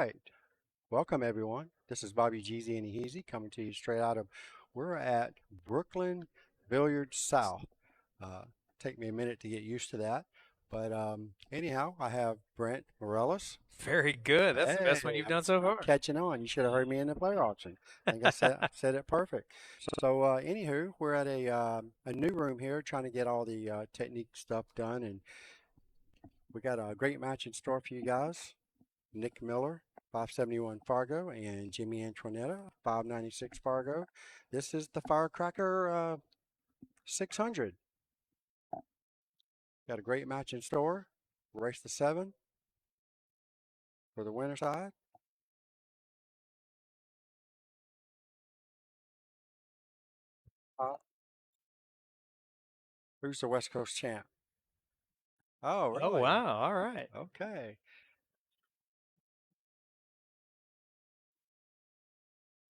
right. Welcome, everyone. This is Bobby Jeezy and Easy coming to you straight out of, we're at Brooklyn Billiards South. Uh, Take me a minute to get used to that. But anyhow, I have Brent Mireles. Very good. That's the best one Hey, you've done so I'm far. catching on. You should have heard me in the player auction. I think I said it perfect. So, anywho, we're at a new room here trying to get all the technique stuff done. And we got a great match in store for you guys. Nick Miller, 571 Fargo, and Jimmy Antonietta, 596 Fargo. This is the FireCracker 600. Got a great match in store. Race to 7 for the winner side. Uh, who's the West Coast champ? Oh, Oh, really? wow. All right. Okay.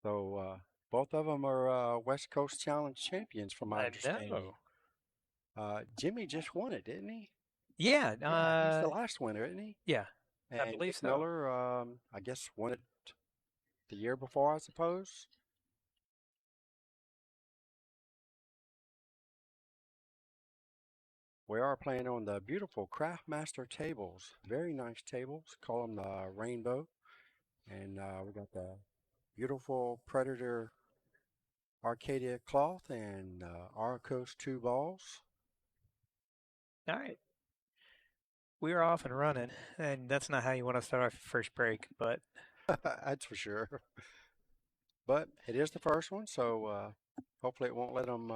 So both of them are West Coast Challenge champions, from my I understanding. know. Jimmy just won it, didn't he? Yeah. Yeah, he's the last winner, isn't he? Yeah, I And believe Nick so. Miller, I guess, won it the year before, I suppose. We are playing on the beautiful Craftmaster tables. Very nice tables. Call them the Rainbow. And we got the beautiful Predator Arcadia cloth and Arcos 2 balls. All right. We're off and running, and that's not how you want to start off your first break, but That's for sure. But it is the first one, so hopefully it won't let them,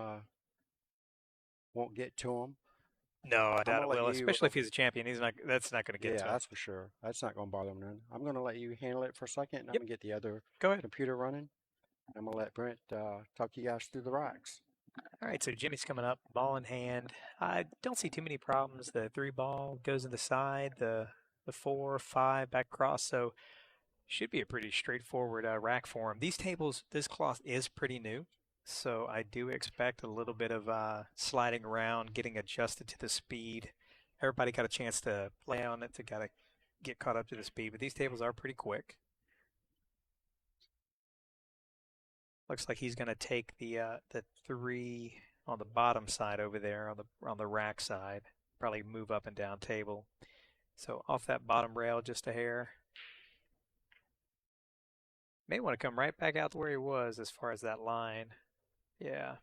won't get to them. no, I I'm doubt going it to let will, you, especially if he's a champion. That's not going to get yeah, to him. that's for sure. That's not going to bother them none. I'm going to let you handle it for a second, and I'm Yep. going to get the other Go ahead. computer running. I'm going to let Brent talk you guys through the racks. All right, so Jimmy's coming up, ball in hand. I don't see too many problems. The three ball goes in the side, the four, five back across. So should be a pretty straightforward rack for him. These tables, this cloth is pretty new, so I do expect a little bit of sliding around, getting adjusted to the speed. Everybody got a chance to play on it to gotta get caught up to the speed, but these tables are pretty quick. Looks like he's gonna take the three on the bottom side over there on the rack side. Probably move up and down table. So off that bottom rail just a hair. May want to come right back out to where he was as far as that line. Yeah.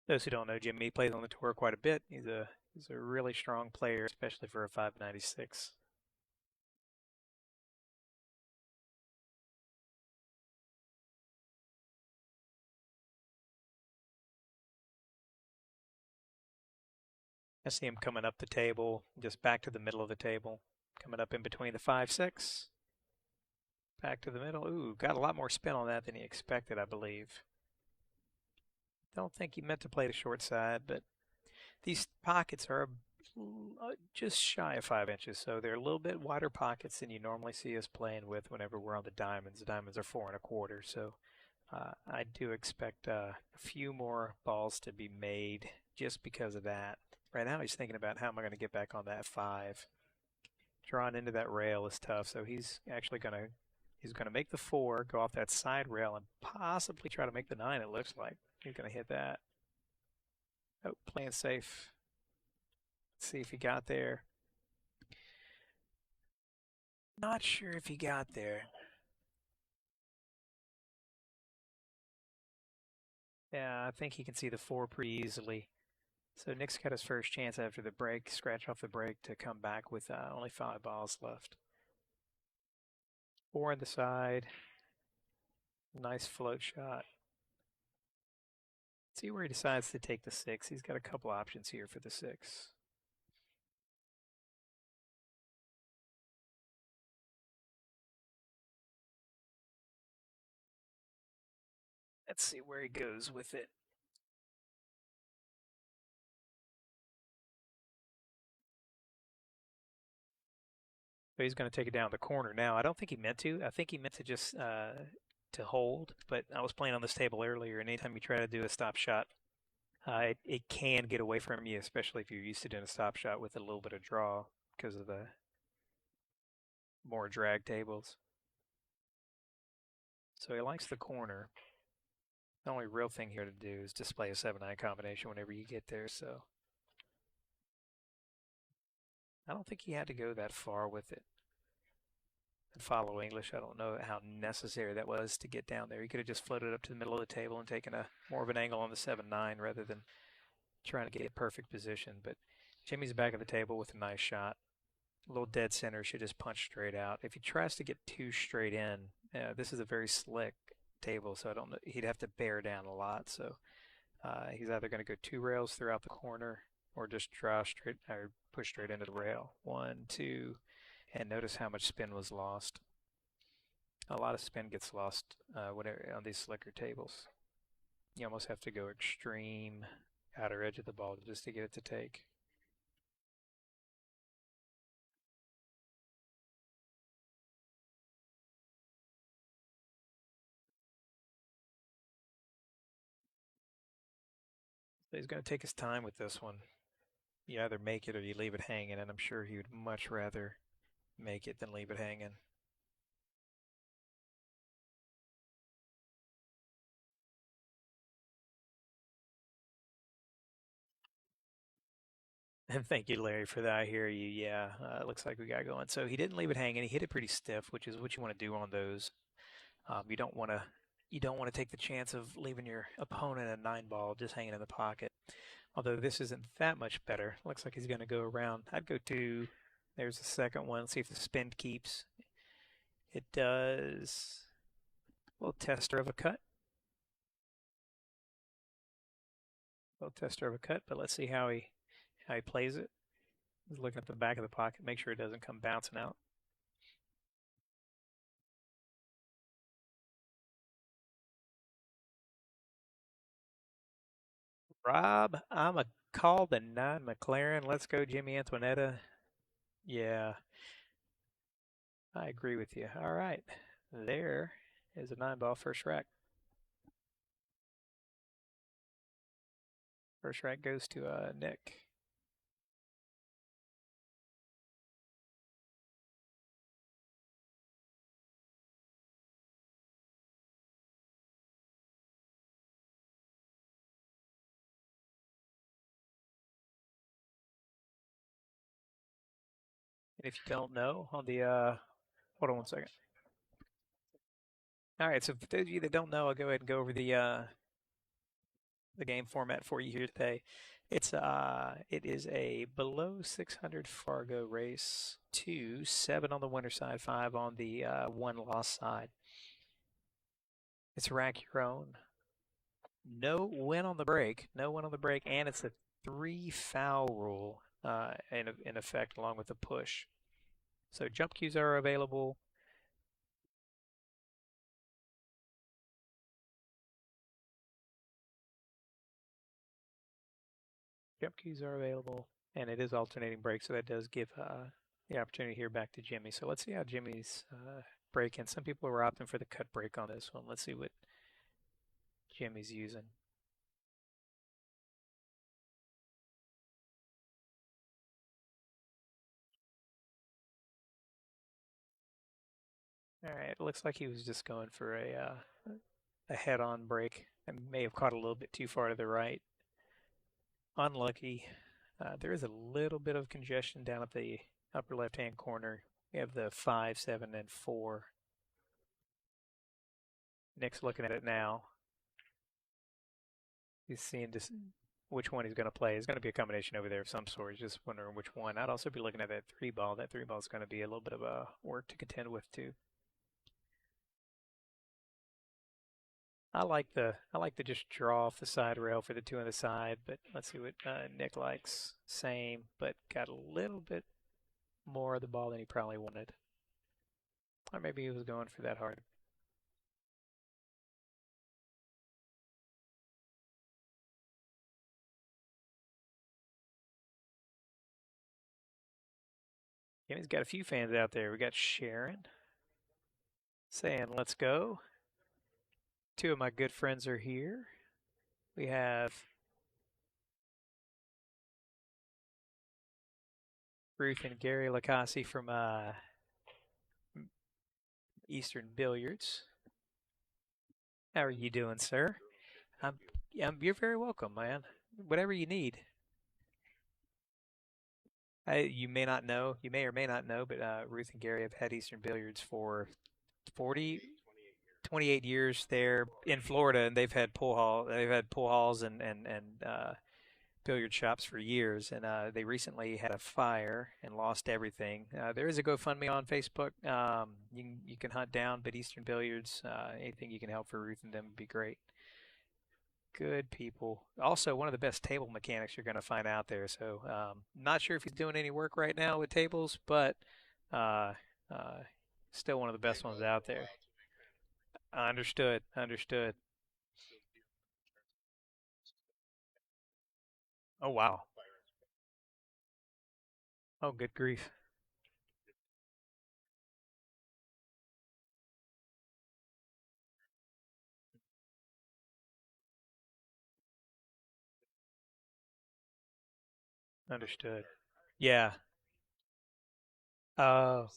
Those who don't know Jimmy plays on the tour quite a bit. He's a really strong player, especially for a 596. I see him coming up the table, just back to the middle of the table, coming up in between the 5-6, back to the middle. Ooh, got a lot more spin on that than he expected, I believe. Don't think he meant to play the short side, but these pockets are just shy of 5 inches, so they're a little bit wider pockets than you normally see us playing with whenever we're on the diamonds. The diamonds are 4 1/4, so I do expect a few more balls to be made just because of that. Right now, he's thinking about how am I going to get back on that five. Drawing into that rail is tough, so he's gonna make the four, go off that side rail, and possibly try to make the nine. It looks like he's gonna hit that. Oh, playing safe. Let's see if he got there. Not sure if he got there. Yeah, I think he can see the four pretty easily. So Nick's got his first chance after the break, scratch off the break to come back with only 5 balls left. Four on the side. Nice float shot. See where he decides to take the six. He's got a couple options here for the six. Let's see where he goes with it. So he's going to take it down the corner now. I don't think he meant to. I think he meant to just to hold. But I was playing on this table earlier, and anytime you try to do a stop shot, it can get away from you, especially if you're used to doing a stop shot with a little bit of draw because of more drag tables. So he likes the corner. The only real thing here to do is display a 7-9 combination whenever you get there, so I don't think he had to go that far with it. And follow English, I don't know how necessary that was to get down there. He could have just floated up to the middle of the table and taken a more of an angle on the 7-9 rather than trying to get a perfect position. But Jimmy's back of the table with a nice shot. A little dead center, should just punch straight out. If he tries to get too straight in, this is a very slick table, so I don't know. He'd have to bear down a lot. So he's either going to go 2 rails throughout the corner or just draw straight or push straight into the rail. 1, 2, and notice how much spin was lost. A lot of spin gets lost whenever on these slicker tables. You almost have to go extreme outer edge of the ball just to get it to take. So he's going to take his time with this one. You either make it or you leave it hanging, and I'm sure he would much rather make it than leave it hanging. And thank you, Larry, for that. I hear you. Yeah, it looks like we got going. So he didn't leave it hanging. He hit it pretty stiff, which is what you want to do on those. You don't want to take the chance of leaving your opponent a 9-ball just hanging in the pocket. Although this isn't that much better. Looks like he's going to go around. I'd go 2. There's the second one. Let's see if the spin keeps. It does. A little tester of a cut. Little tester of a cut, but let's see how he plays it. He's looking at the back of the pocket, make sure it doesn't come bouncing out. Rob, I'm a call the 9 McLaren. Let's go, Jimmy Antonietta. Yeah, I agree with you. All right, there is a 9-ball first rack. First rack goes to Nick. And if you don't know, on the hold on one second. All right, so for those of you that don't know, I'll go ahead and go over the game format for you here today. It is a below 600 Fargo race, 2, 7 on the winner side, 5 on the 1 loss side. It's rack your own. No win on the break, and it's a 3 foul rule in effect along with the push. So jump cues are available. Jump cues are available, and it is alternating break, so that does give the opportunity here back to Jimmy. So let's see how Jimmy's break in. Some people are opting for the cut break on this one. Let's see what Jimmy's using. All right, it looks like he was just going for a head-on break and may have caught a little bit too far to the right. Unlucky. There is a little bit of congestion down at the upper left-hand corner. We have the 5, 7, and 4. Nick's looking at it now. He's seeing just which one he's going to play. It's going to be a combination over there of some sort. He's just wondering which one. I'd also be looking at that 3-ball. That 3-ball is going to be a little bit of a work to contend with too. I like the just draw off the side rail for the 2 on the side, but let's see what Nick likes. Same, but got a little bit more of the ball than he probably wanted. Or maybe he was going for that hard. And he's got a few fans out there. We got Sharon saying, let's go. 2 of my good friends are here. We have Ruth and Gary Lacassi from Eastern Billiards. How are you doing, sir? I'm, you're very welcome, man. Whatever you need. You may not know, you may or may not know, but Ruth and Gary have had Eastern Billiards for 40, 28 years there in Florida, and they've had pool halls and billiard shops for years, and they recently had a fire and lost everything. There is a GoFundMe on Facebook. You can hunt down, but Eastern Billiards, anything you can help for Ruth and them would be great. Good people. Also, one of the best table mechanics you're going to find out there. So, not sure if he's doing any work right now with tables, but uh, uh, still one of the best ones out there. Understood. Understood. Oh, wow. Oh, good grief. Understood. Yeah. Uh,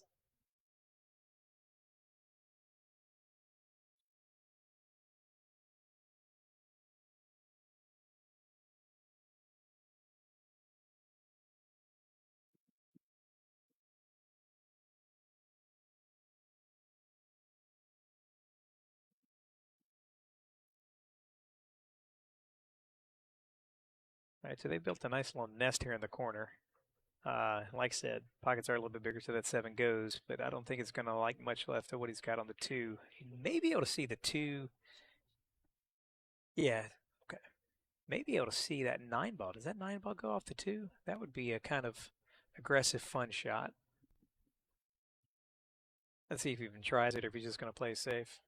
all right, so they built a nice little nest here in the corner. Like I said, pockets are a little bit bigger, so that seven goes, but I don't think it's going to like much left of what he's got on the two. He may be able to see the two. Yeah, okay. May be able to see that nine ball. Does that nine ball go off the two? That would be a kind of aggressive, fun shot. Let's see if he even tries it or if he's just going to play safe.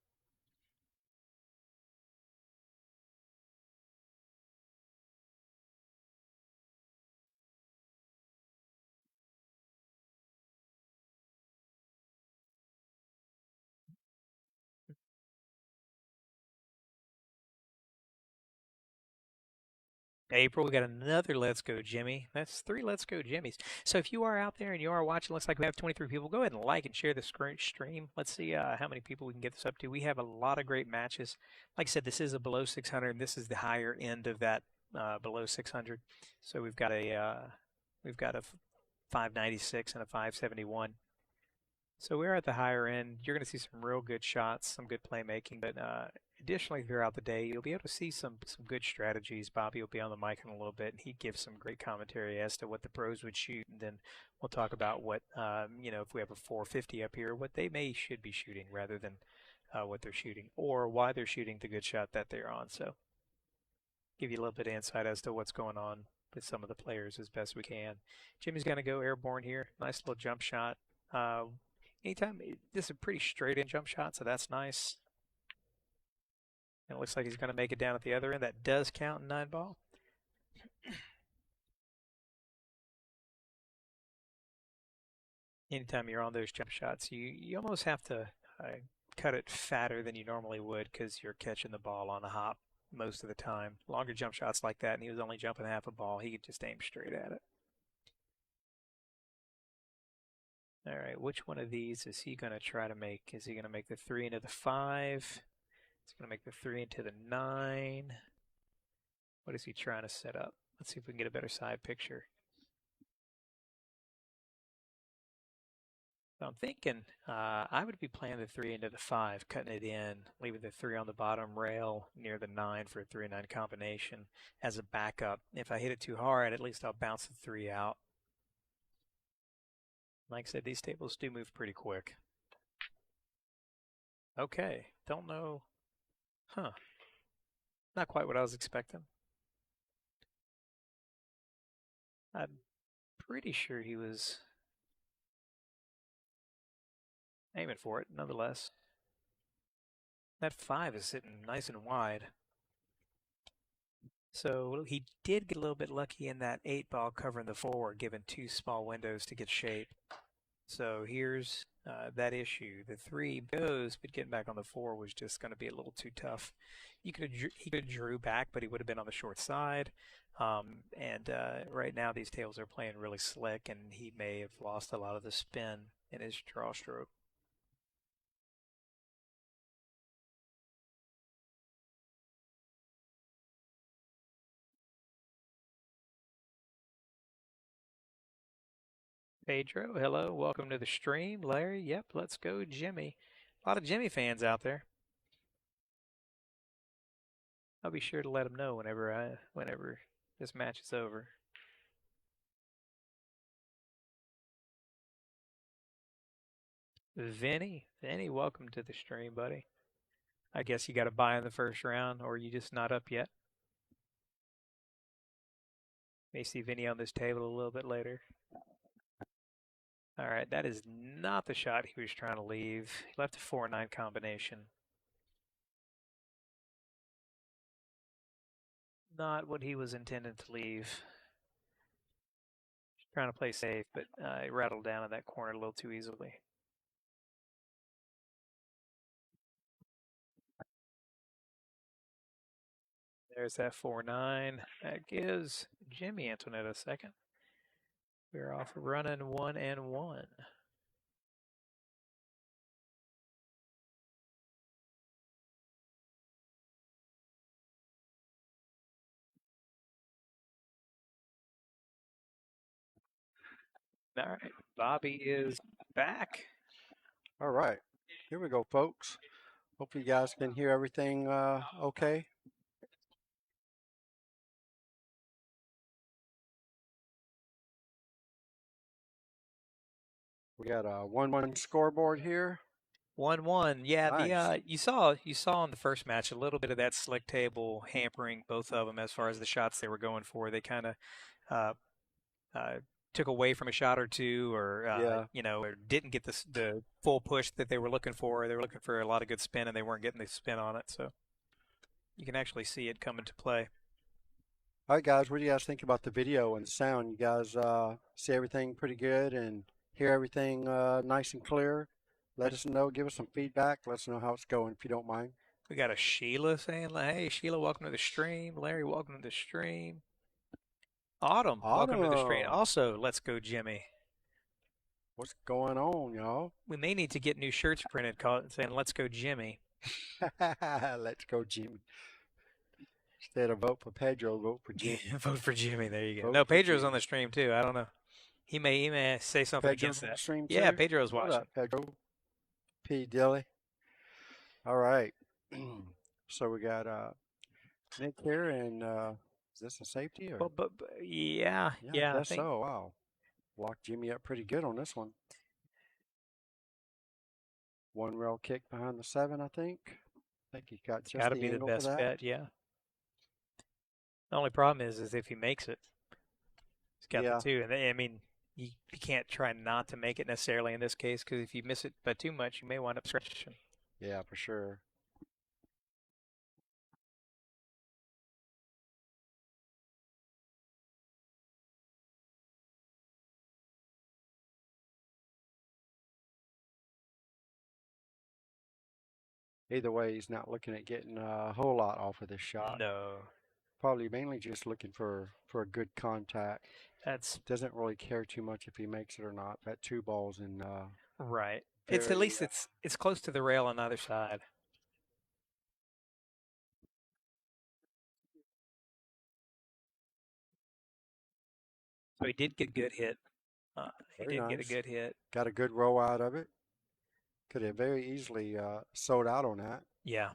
April, we got another Let's Go Jimmy. That's three Let's Go Jimmys. So if you are out there and you are watching, looks like we have 23 people. Go ahead and like and share the stream. Let's see how many people we can get this up to. We have a lot of great matches. Like I said, this is a below 600, and this is the higher end of that below 600. So we've got a 596 and a 571. So we're at the higher end. You're going to see some real good shots, some good playmaking, but additionally throughout the day, you'll be able to see some good strategies. Bobby will be on the mic in a little bit, and he gives some great commentary as to what the pros would shoot, and then we'll talk about what if we have a 450 up here, what they should be shooting rather than what they're shooting, or why they're shooting the good shot that they're on. So give you a little bit of insight as to what's going on with some of the players as best we can. Jimmy's going to go airborne here. Nice little jump shot. Uh, Anytime, this is a pretty straight in jump shot, so that's nice. And it looks like he's going to make it down at the other end. That does count in nine ball. Anytime you're on those jump shots, you almost have to cut it fatter than you normally would because you're catching the ball on a hop most of the time. Longer jump shots like that, and he was only jumping half a ball. He could just aim straight at it. All right, which one of these is he going to try to make? Is he going to make the three into the five? He's going to make the three into the nine. What is he trying to set up? Let's see if we can get a better side picture. So I'm thinking I would be playing the three into the five, cutting it in, leaving the three on the bottom rail near the nine for a 3-9 combination as a backup. If I hit it too hard, at least I'll bounce the three out. Like I said, these tables do move pretty quick. Okay, don't know. Huh. Not quite what I was expecting. I'm pretty sure he was aiming for it, nonetheless. That five is sitting nice and wide. So he did get a little bit lucky in that eight ball covering the four, given two small windows to get shape. So here's that issue. The three goes, but getting back on the four was just going to be a little too tough. He could have drew back, but he would have been on the short side. Right now these tables are playing really slick, and he may have lost a lot of the spin in his draw stroke. Pedro, hello. Welcome to the stream. Larry, yep, let's go Jimmy. A lot of Jimmy fans out there. I'll be sure to let them know whenever this match is over. Vinny, welcome to the stream, buddy. I guess you got to buy in the first round, or you just not up yet. May see Vinny on this table a little bit later. All right, that is not the shot he was trying to leave. He left a 4-9 combination. Not what he was intended to leave. Trying to play safe, but he rattled down in that corner a little too easily. There's that 4-9. That gives Jimmy Antonietta a second. We're off running 1-1. All right, Bobby is back. All right, here we go, folks. Hopefully you guys can hear everything okay. We got a 1-1 scoreboard here. 1-1. Yeah, Nice. you saw in the first match a little bit of that slick table hampering both of them as far as the shots they were going for. They kind of uh, took away from a shot or two, or or didn't get the full push that they were looking for. They were looking for a lot of good spin, and they weren't getting the spin on it. So you can actually see it come into play. All right, guys, what do you guys think about the video and the sound? You guys see everything pretty good and hear everything nice and clear? Let us know. Give us some feedback. Let us know how it's going if you don't mind. We got a Sheila saying, "Hey, Sheila, welcome to the stream." Larry, welcome to the stream. Autumn, welcome to the stream. Also, let's go, Jimmy. What's going on, y'all? We may need to get new shirts printed saying, "Let's go, Jimmy." Let's go, Jimmy. Instead of vote for Pedro, vote for Jimmy. Vote for Jimmy. There you go. Vote No, for Pedro's Jimmy. on the stream too. I don't know. He may say something Pedro's against on that. the stream Yeah, too? Pedro's What watching. up, Pedro? P. Dilly. All right. So we got Nick here, and is this a safety or? But yeah, I I guess think so. Wow. Locked Jimmy up pretty good on this one. One rail kick behind the 7, I think. I think he got it's just got to the be the angle for best that. bet. Yeah. The only problem is if he makes it, he's got the 2, and I mean you can't try not to make it necessarily in this case because if you miss it by too much, you may wind up scratching. Yeah, for sure. Either way, he's not looking at getting a whole lot off of this shot. No. Probably mainly just looking for a good contact. Doesn't really care too much if he makes it or not. That 2 balls in right. It's at least it's close to the rail on either side. So he did get a good hit. He did get a good hit. Got a good row out of it. Could have very easily sold out on that. Yeah.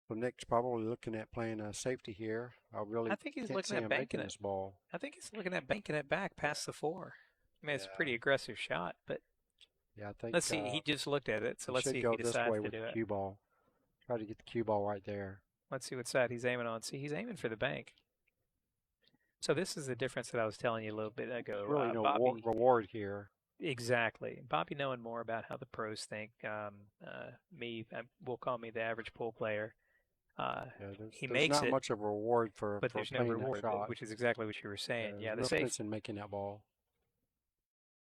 So Nick's probably looking at playing a safety here. I think he's can't looking see at him banking making this ball. I think he's looking at banking it back past the 4. I mean, it's a pretty aggressive shot, but yeah, I think. Let's see. He just looked at it, so let's see if he decides to do it. Cue ball. Try to get the cue ball right there. Let's see what side he's aiming on. See, he's aiming for the bank. So this is the difference that I was telling you a little bit ago. Really no Bobby, reward here. Exactly. Bobby knowing more about how the pros think. We'll call me the average pool player. He makes it. There's not much of a reward for there's no reward, which is exactly what you were saying. Yeah, the sense in making that ball.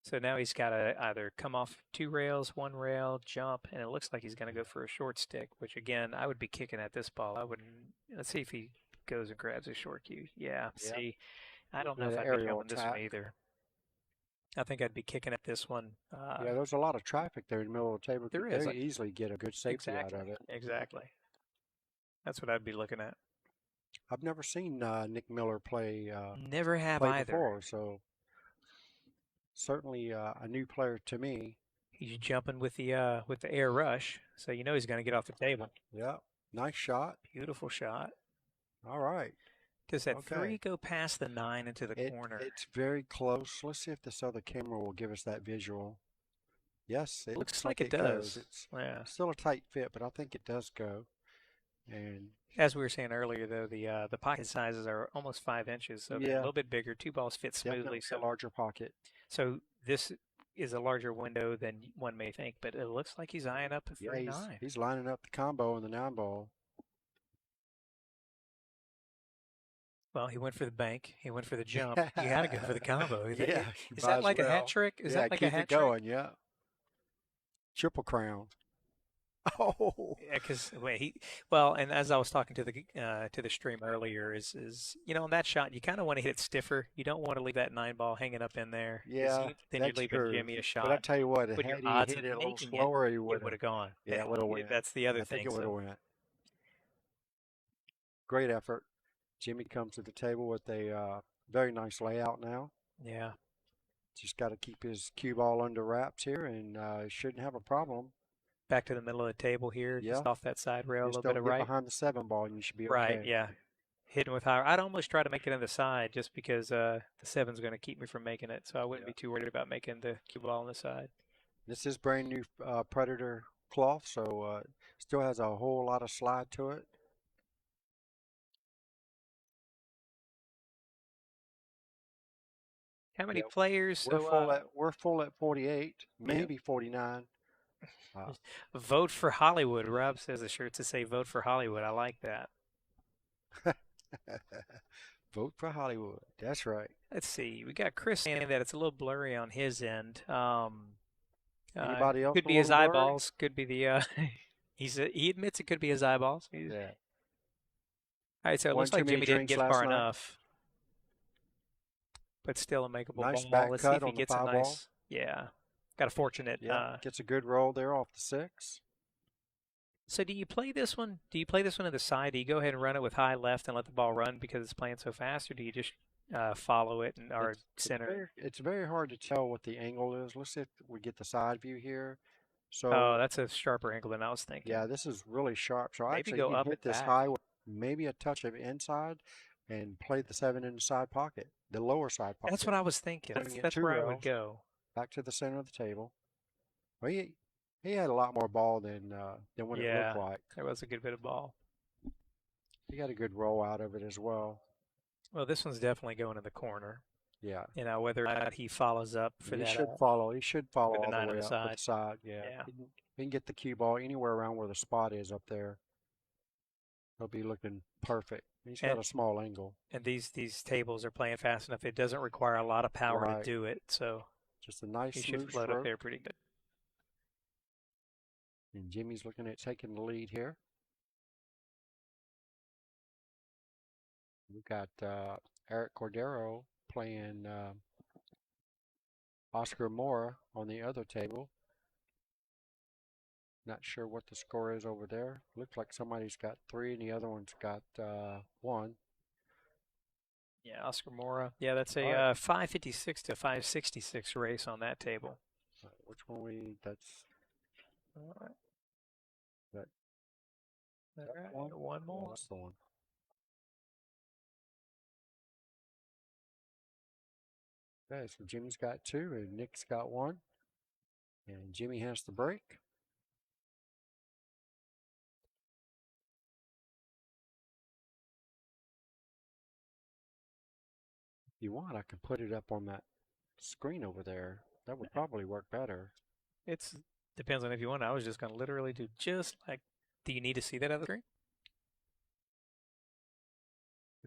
So now he's got to either come off 2 rails, 1 rail, jump, and it looks like he's going to go for a short stick, which again, I would be kicking at this ball. I wouldn't. Let's see if he goes and grabs a short cue. Yeah, see, I don't know if I'd be jumping this one either. I think I'd be kicking at this one. Yeah, there's a lot of traffic there in the middle of the table. There is. Very easily get a good safety out of it. Exactly. That's what I'd be looking at. I've never seen Nick Miller Never have play either. before, so certainly a new player to me. He's jumping with the air rush, so you know he's going to get off the table. Yeah, nice shot. Beautiful shot. All right. Does that Okay. 3 go past the 9 into the corner? It's very close. Let's see if this other camera will give us that visual. Yes, it Looks looks like like it it goes. does. It's Yeah. still a tight fit, but I think it does go. And As we were saying earlier, though, the pocket sizes are almost 5 inches, so they're a yeah, little bit bigger. Two balls fit smoothly, definitely a so larger pocket. this is a larger window than one may think. But it looks like he's eyeing up a Yeah, 3-9. he's lining up the combo in the 9 ball. Well, he went for the bank. He went for the jump. You got to go for the combo. Yeah, you Is might that as like a hat well. trick? Is Yeah, that like a keep it hat trick? going. Yeah, triple crown. Oh, Yeah, because well, and as I was talking to the stream earlier, is on that shot you kind of want to hit it stiffer. You don't want to leave that 9 ball hanging up in there because yeah, then you're that's leaving true. Jimmy a But I shot. tell you what, But your had he odds hit of it a little making it, slower, he it would would have. have gone. Yeah, it would have went. That's the other I think thing. it would have So went. Great effort. Jimmy comes to the table with a very nice layout now. yeah, Just got to keep his cue ball under wraps here, and shouldn't have a problem. back to the middle of the table here, Yeah, just off that side rail, a just little bit don't of get right. behind the 7 ball, and you should be Right, okay. yeah. Hitting with higher. I'd almost try to make it on the side just because the seven's going to keep me from making it, so I wouldn't Yeah. be too worried about making the cue ball on the side. This is brand new Predator cloth, so still has a whole lot of slide to it. How many Yeah, players? So we're full at 48, yep. maybe 49. Uh, Vote for Hollywood. Rob says the shirt to say vote for Hollywood. I like that. vote for Hollywood. That's right. Let's see. We got Chris saying that it's a little blurry on his end. Anybody else Could a be his little blurry? eyeballs. Could be the. He admits it could be his eyeballs. Yeah. All right, so it One looks too like many Jimmy didn't drinks get last far night. enough, but still a makeable Nice ball. back Let's see cut if he on the gets a 5 ball. nice. Yeah, got a fortunate. Yep, gets a good roll there off the 6. So do you play this one? Do you play this one to the side? Do you go ahead and run it with high left and let the ball run because it's playing so fast, or do you just follow it and or center? It's very hard to tell what the angle is. Let's see if we get the side view here. Oh, So that's a sharper angle than I was thinking. yeah, this is really sharp. So Maybe actually, go you can up hit and this back. high with maybe a touch of inside and play the 7 in the side pocket, the lower side That's pocket. what I was thinking. Bring it That's 2 where I would rails go. back to the center of the table. Well, he had a lot more ball than what it looked Yeah, like. there was a good bit of ball. He got a good roll out of it as well. Well, this one's definitely going in the corner. Yeah. Whether or not he follows up for He that should follow. He should follow for the all the 9 on way the up for the side. side. Yeah. Yeah. He can get the cue ball anywhere around where the spot is up there. He'll be looking perfect. He's got And a small angle. these tables are playing fast enough. It doesn't require a lot of power to Right. do it, so Just a nice he should smooth float up stroke. there pretty good. And Jimmy's looking at taking the lead here. We've got Eric Cordero playing Oscar Mora on the other table. Not sure what the score is over there. Looks like somebody's got 3 and the other one's got 1. Yeah, Oscar Mora. Yeah, that's All a right. 556 to 566 race on that table. Which one that's All right. that, All that right. one? One Yeah, more. that's the one. Okay, so Jimmy's got 2 and Nick's got 1. And Jimmy has the break. If you want, I can put it up on that screen over there. That would probably work better. It's depends on if you want. I was just going to literally do just like. Do you need to see that other screen?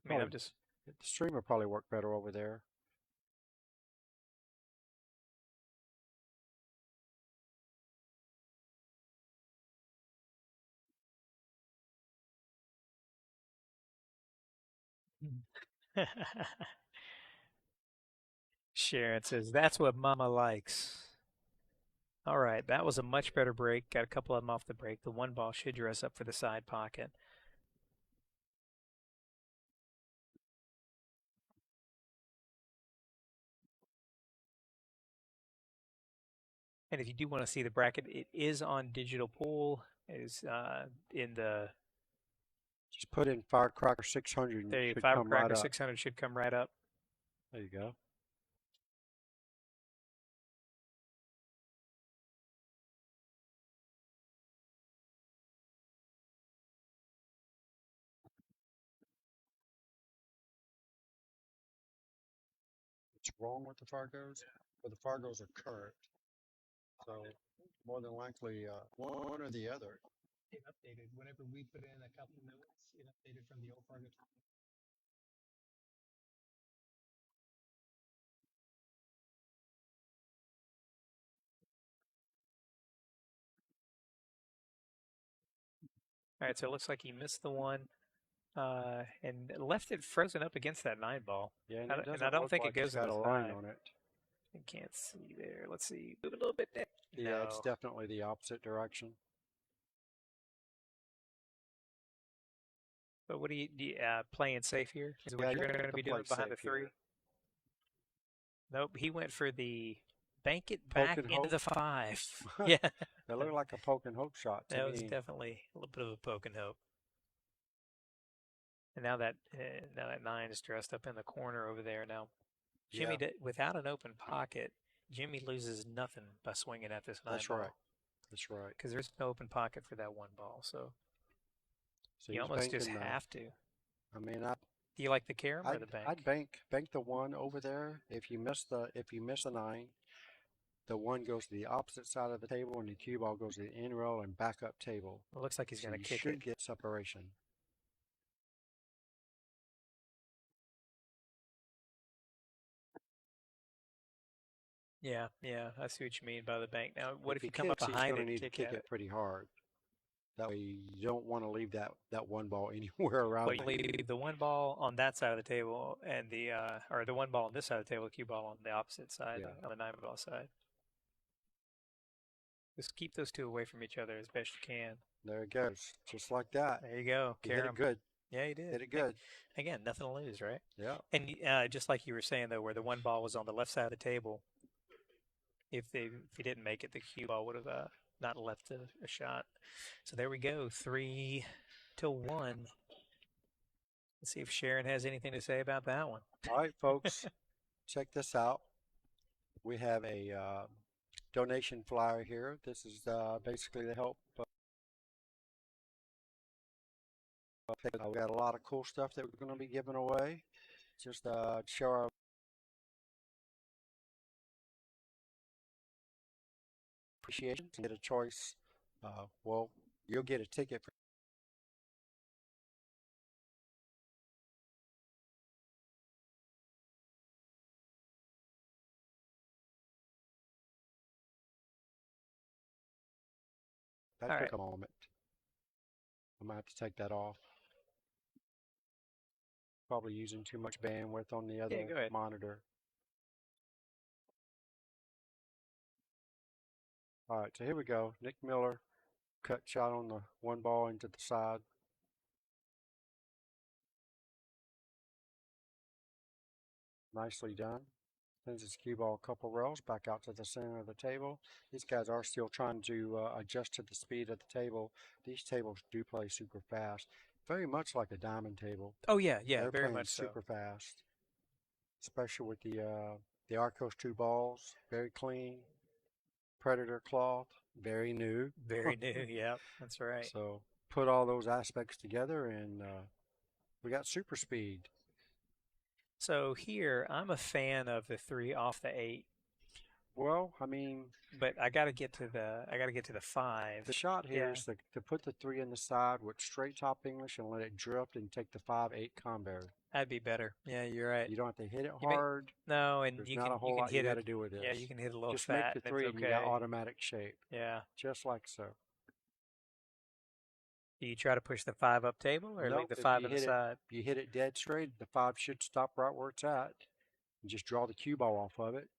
I mean, I'm Probably just. the stream would probably work better over there. Sharon says that's what Mama likes. All right, that was a much better break. Got a couple of them off the break. The one ball should dress up for the side pocket. And if you do want to see the bracket, it is on digital pool. It is in the Just put in FireCracker 600 and it the should come right FireCracker up. 600 should come right up. There you go. What's wrong with the Fargos? Well, the Fargos are current, so more than likely one or the other. It updated whenever we put in a couple notes. It updated from the old Fargo. All right, so it looks like he missed the one and left it frozen up against that 9 ball. Yeah, and I it don't- and I doesn't don't look think it like it's goes in got the a line side. on it. I can't see there. Let's see. Move a little bit there. Yeah, it's No. definitely the opposite direction. But what do you playing safe here? Is what Yeah, you're you going have to to be play doing behind the safe 3? here. Nope, he went for the bank it Poke back and into hope. the 5. Yeah, That looked like a poke and hope shot to that was me. definitely a little bit of a poke and hope. And now that 9 is dressed up in the corner over there. Now, Jimmy, Yeah, without an open pocket, Jimmy loses nothing by swinging at this 9 that's ball right. That's right. because there's no open pocket for that 1 ball. So So you he's almost just banking the. have to. I mean, Do you like the carom or I'd the I'd bank? bank the one over there. If you miss a 9, the one goes to the opposite side of the table, and the cue ball goes to the in row and backup table. It looks like he's So going to you kick it. should get separation. Yeah, yeah, I see what you mean by the bank. Now, what If if he you come up kicks, he's behind going it to and need to kick kick at it it? pretty hard. That way, you don't want to leave that one ball anywhere Well, around you there. leave the 1 ball on that side of the table and the or the 1 ball on this side of the table, the cue ball on the opposite side, Yeah, on the 9 ball side. Just keep those two away from each other as best you can. there it goes, just like that. There you go, He hit it carom. good. Yeah, he did. Hit it good. Again, nothing to lose, right? Yeah, And just like you were saying though, where the 1 ball was on the left side of the table, if he didn't make it, the cue ball would have not left a shot. So there we go, 3-1. Let's see if Sharon has anything to say about that one. all right, folks, check this out. We have a donation flyer here. This is basically to help. We got a lot of cool stuff that we're going to be giving away. Just show our appreciation. Get a choice. Well, you'll get a ticket for that. All right. Took a moment. I might have to take that off. Probably using too much bandwidth on the Yeah, other go ahead. monitor. All right, so here we go. Nick Miller, cut shot on the 1 ball into the side. Nicely done. Sends his cue ball a couple rows back out to the center of the table. These guys are still trying to adjust to the speed of the table. These tables do play super fast, very much like a diamond table. Oh yeah, yeah, They're very playing much so. super fast, especially with the Arcos 2 balls. Very clean, Predator cloth, very new. Very new. Yeah, that's right. So put all those aspects together, and we got super speed. So here, I'm a fan of the 3 off the 8, Well, I mean, but I got to get to the 5. the shot here Yeah, is to put the 3 in the side with straight top English and let it drift and take the 5-8 combo. that'd be better. Yeah, you're right. You don't have to hit it You may hard. no, and There's you not can a whole lot you hit got it. to do with Yeah, this. you can hit a little Just make fat, the and it's 3 and you got okay. automatic shape, Yeah. just like so. Do you try to push the 5 up table or leave Nope, the if 5 in the side? you hit it dead straight, the 5 should stop right where it's at. And just draw the cue ball off of it.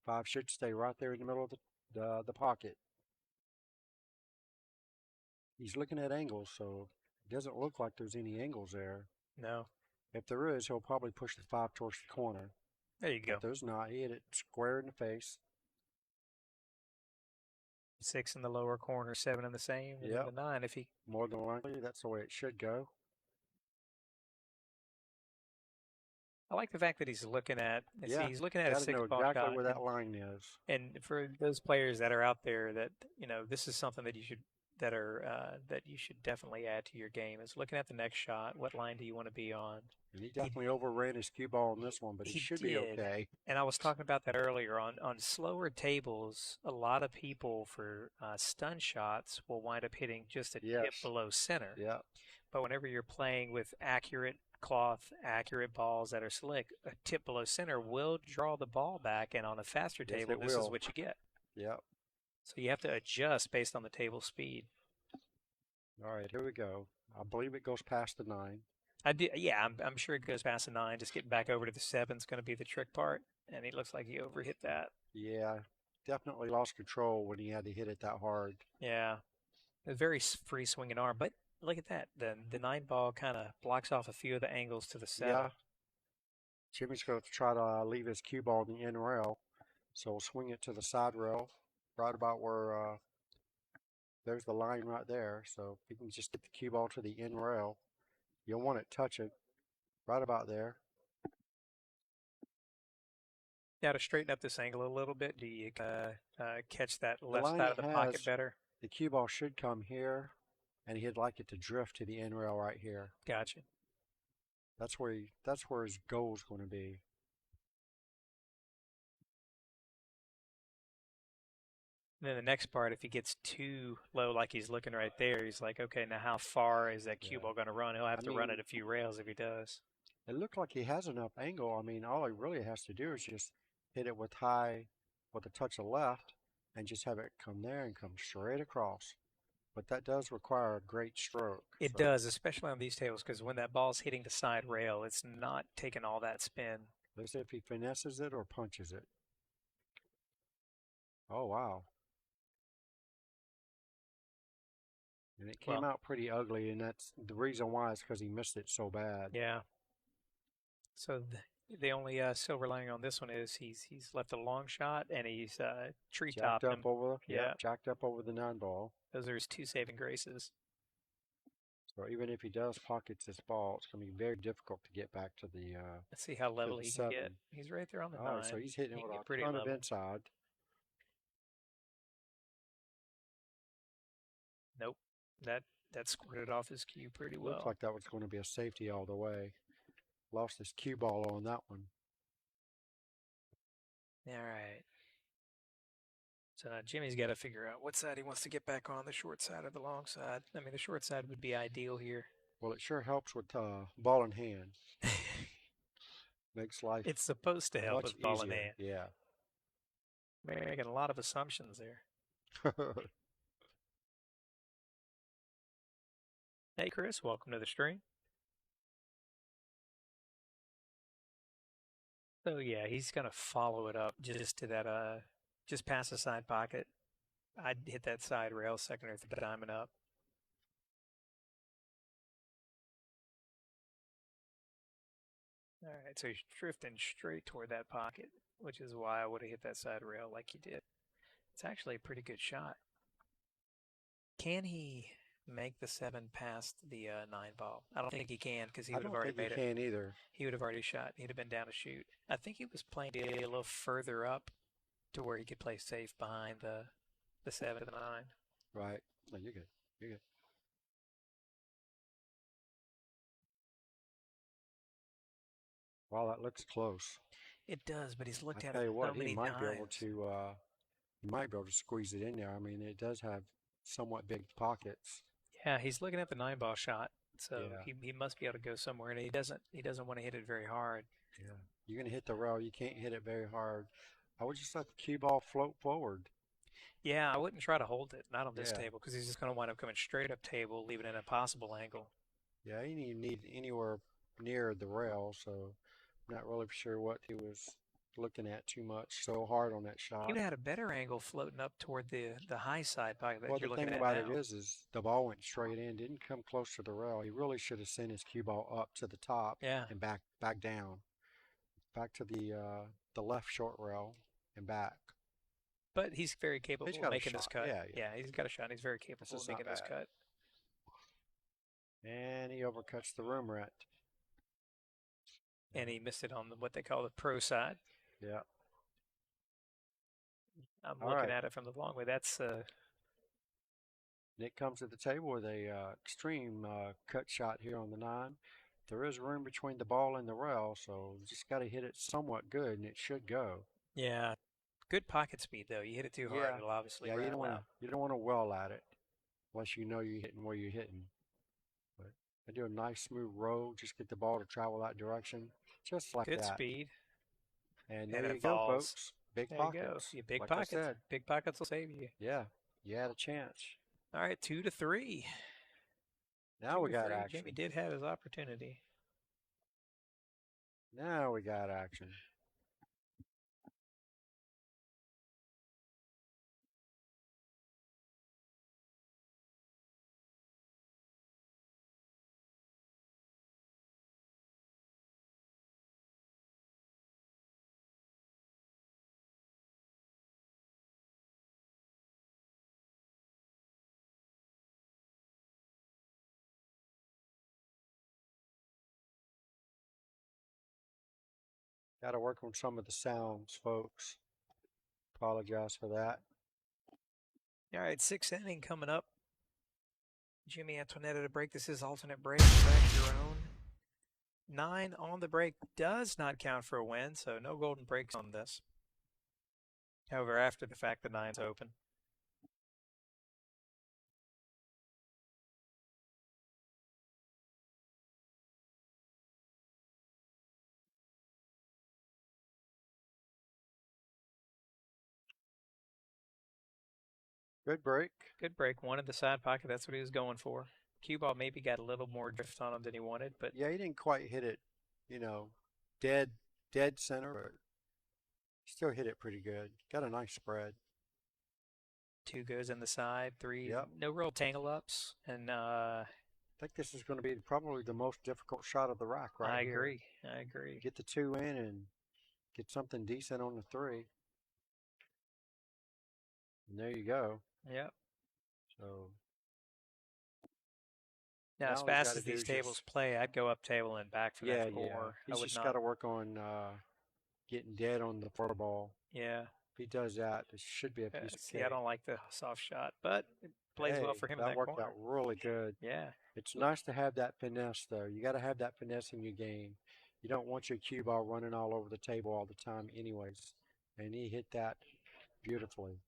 5 should stay right there in the middle of the pocket. He's looking at angles, so it doesn't look like there's any angles there. No. If there is, he'll probably push the 5 towards the corner. There you go. If there's not, he hit it square in the face. 6 in the lower corner, 7 in the same, and then Yep. the 9 if he. More than likely, that's the way it should go. I like the fact that he's looking at. See, Yeah. he's looking at a Got to know 6 ball exactly shot, where that line is. and for those players that are out there that this is something that you should that you should definitely add to your game is looking at the next shot. What line do you want to be on? And he definitely overran his cue ball on this one, but he should be did. okay. And I was talking about that earlier on slower tables. A lot of people for stun shots will wind up hitting just a tip Yes. below center. Yeah. But whenever you're playing with accurate cloth, accurate balls that are slick, a tip below center will draw the ball back, and on a faster Yes, table, it this is will. what you get. Yep. So you have to adjust based on the table speed. All right, here we go. I believe it goes past the 9. Yeah, I'm sure it goes past the 9. Just getting back over to the 7 is going to be the trick part, and it looks like he overhit that. Yeah, definitely lost control when he had to hit it that hard. Yeah, a very free swinging arm, but look at that. The 9 ball kind of blocks off a few of the angles to the 7. Yeah. Jimmy's going to try to leave his cue ball in the end rail, so we'll swing it to the side rail, right about where there's the line right there. So if you can just get the cue ball to the end rail, you'll want it touching right about there. Now to straighten up this angle a little bit, do you catch that The left line side of he the pocket has, better? the cue ball should come here, and he'd like it to drift to the end rail right here. Gotcha. That's where his goal is going to be. And then the next part, if he gets too low, like he's looking right there, he's like, okay, now how far is that cue ball going to run? He'll have to run it a few rails if he does. It looked like he has enough angle. I mean, all he really has to do is just hit it with a touch of left, and just have it come there and come straight across. But that does require a great stroke. It does, especially on these tables, because when that ball's hitting the side rail, it's not taking all that spin. Let's see if he finesses it or punches it. Oh, wow. And it came out pretty ugly, and that's the reason why is because he missed it so bad. Yeah. So the only silver lining on this one is he's left a long shot, and he's tree-topped him. Jacked up over the 9 ball. Those are his 2 saving graces. So even if he does pockets this ball, it's going to be very difficult to get back to the Let's see how level he can get. He's right there on the 9. So he's hitting it with a ton of inside. Nope. That squirted off his cue pretty well. Looked like that was going to be a safety all the way. Lost his cue ball on that one. All right. So now Jimmy's got to figure out what side he wants to get back on, the short side or the long side. I mean, the short side would be ideal here. Well, it sure helps with ball in hand. Makes life It's supposed to help with ball in easier. hand. Yeah. Making a lot of assumptions there. Hey, Chris, welcome to the stream. So yeah, he's gonna follow it up just to that just past the side pocket. I'd hit that side rail, second or third diamond up. All right, so he's drifting straight toward that pocket, which is why I would have hit that side rail like he did. It's actually a pretty good shot. Can he make the 7 past the 9 ball? I don't think he can because he would have already made it. I don't think he can either. He would have already shot. He'd have been down to shoot. I think he was playing a little further up to where he could play safe behind the 7 to the 9. Right. No, you're good. You're good. Wow, that looks close. It does, but he's looked at it so many times. He might be able to squeeze it in there. I mean, it does have somewhat big pockets. Yeah, he's looking at the 9 ball shot, so yeah. he must be able to go somewhere, and he doesn't want to hit it very hard. Yeah, you're gonna hit the rail. You can't hit it very hard. I would just let the cue ball float forward. Yeah, I wouldn't try to hold it, not on this table, because he's just going to wind up coming straight up table, leaving it in a possible angle. Yeah, he didn't need anywhere near the rail, so I'm not really sure what he was looking at too much so hard on that shot. He would have had a better angle floating up toward the high side pocket that you're looking at now. Well, the thing about it is the ball went straight in, didn't come close to the rail. He really should have sent his cue ball up to the top and back down. Back to the left short rail and back. But he's very capable He's of got a making this shot. cut. Yeah, yeah. Yeah, he's got a shot. He's very This capable is of not making this bad. cut. And he overcuts the room rat. And he missed it on what they call the pro side. Yeah. I'm All looking right. at it from the long way. That's Nick comes to the table with a extreme cut shot here on the 9. There is room between the ball and the rail, so you just got to hit it somewhat good, and it should go. yeah, good pocket speed though. You hit it too hard, Yeah, it'll obviously yeah. rattle out. You don't want to well at it, unless you know you're hitting where you're hitting. But I do a nice smooth roll, just get the ball to travel that direction, just like Good that. speed. And And there you it go, falls. folks. Big There you go. pockets. You big Like I pockets. said, Big pockets will save you. yeah, you had a chance. All right, 2-3. Now we got 2-3. action. Jimmy did have his opportunity. Now we got action. Got to work on some of the sounds, folks. Apologize for that. All right, 6th inning coming up. Jimmy Antonietta to break. This is alternate break. Track your own. 9 on the break does not count for a win, so no golden breaks on this. However, after the fact, the 9's open. Good break. Good break. One in the side pocket. That's what he was going for. Cue ball maybe got a little more drift on him than he wanted, but Yeah, he didn't quite hit it, you know, dead center, but still hit it pretty good. Got a nice spread. 2 goes in the side. 3, Yep. no real tangle ups. And I think this is going to be probably the most difficult shot of the rack right here. I agree. Get the 2 in and get something decent on the 3. And there you go. Yep. So now, as all he's fast gotta as do these is tables just, play, I'd go up table and back for yeah, that yeah. 4. I He's would just not. got to work on getting dead on the 4 ball. Yeah. If he does that, it should be a piece of See, cake. I don't like the soft shot, but it plays well for him in that that worked corner. out really good. Yeah. It's nice to have that finesse, though. You got to have that finesse in your game. You don't want your cue ball running all over the table all the time, anyways. And he hit that beautifully.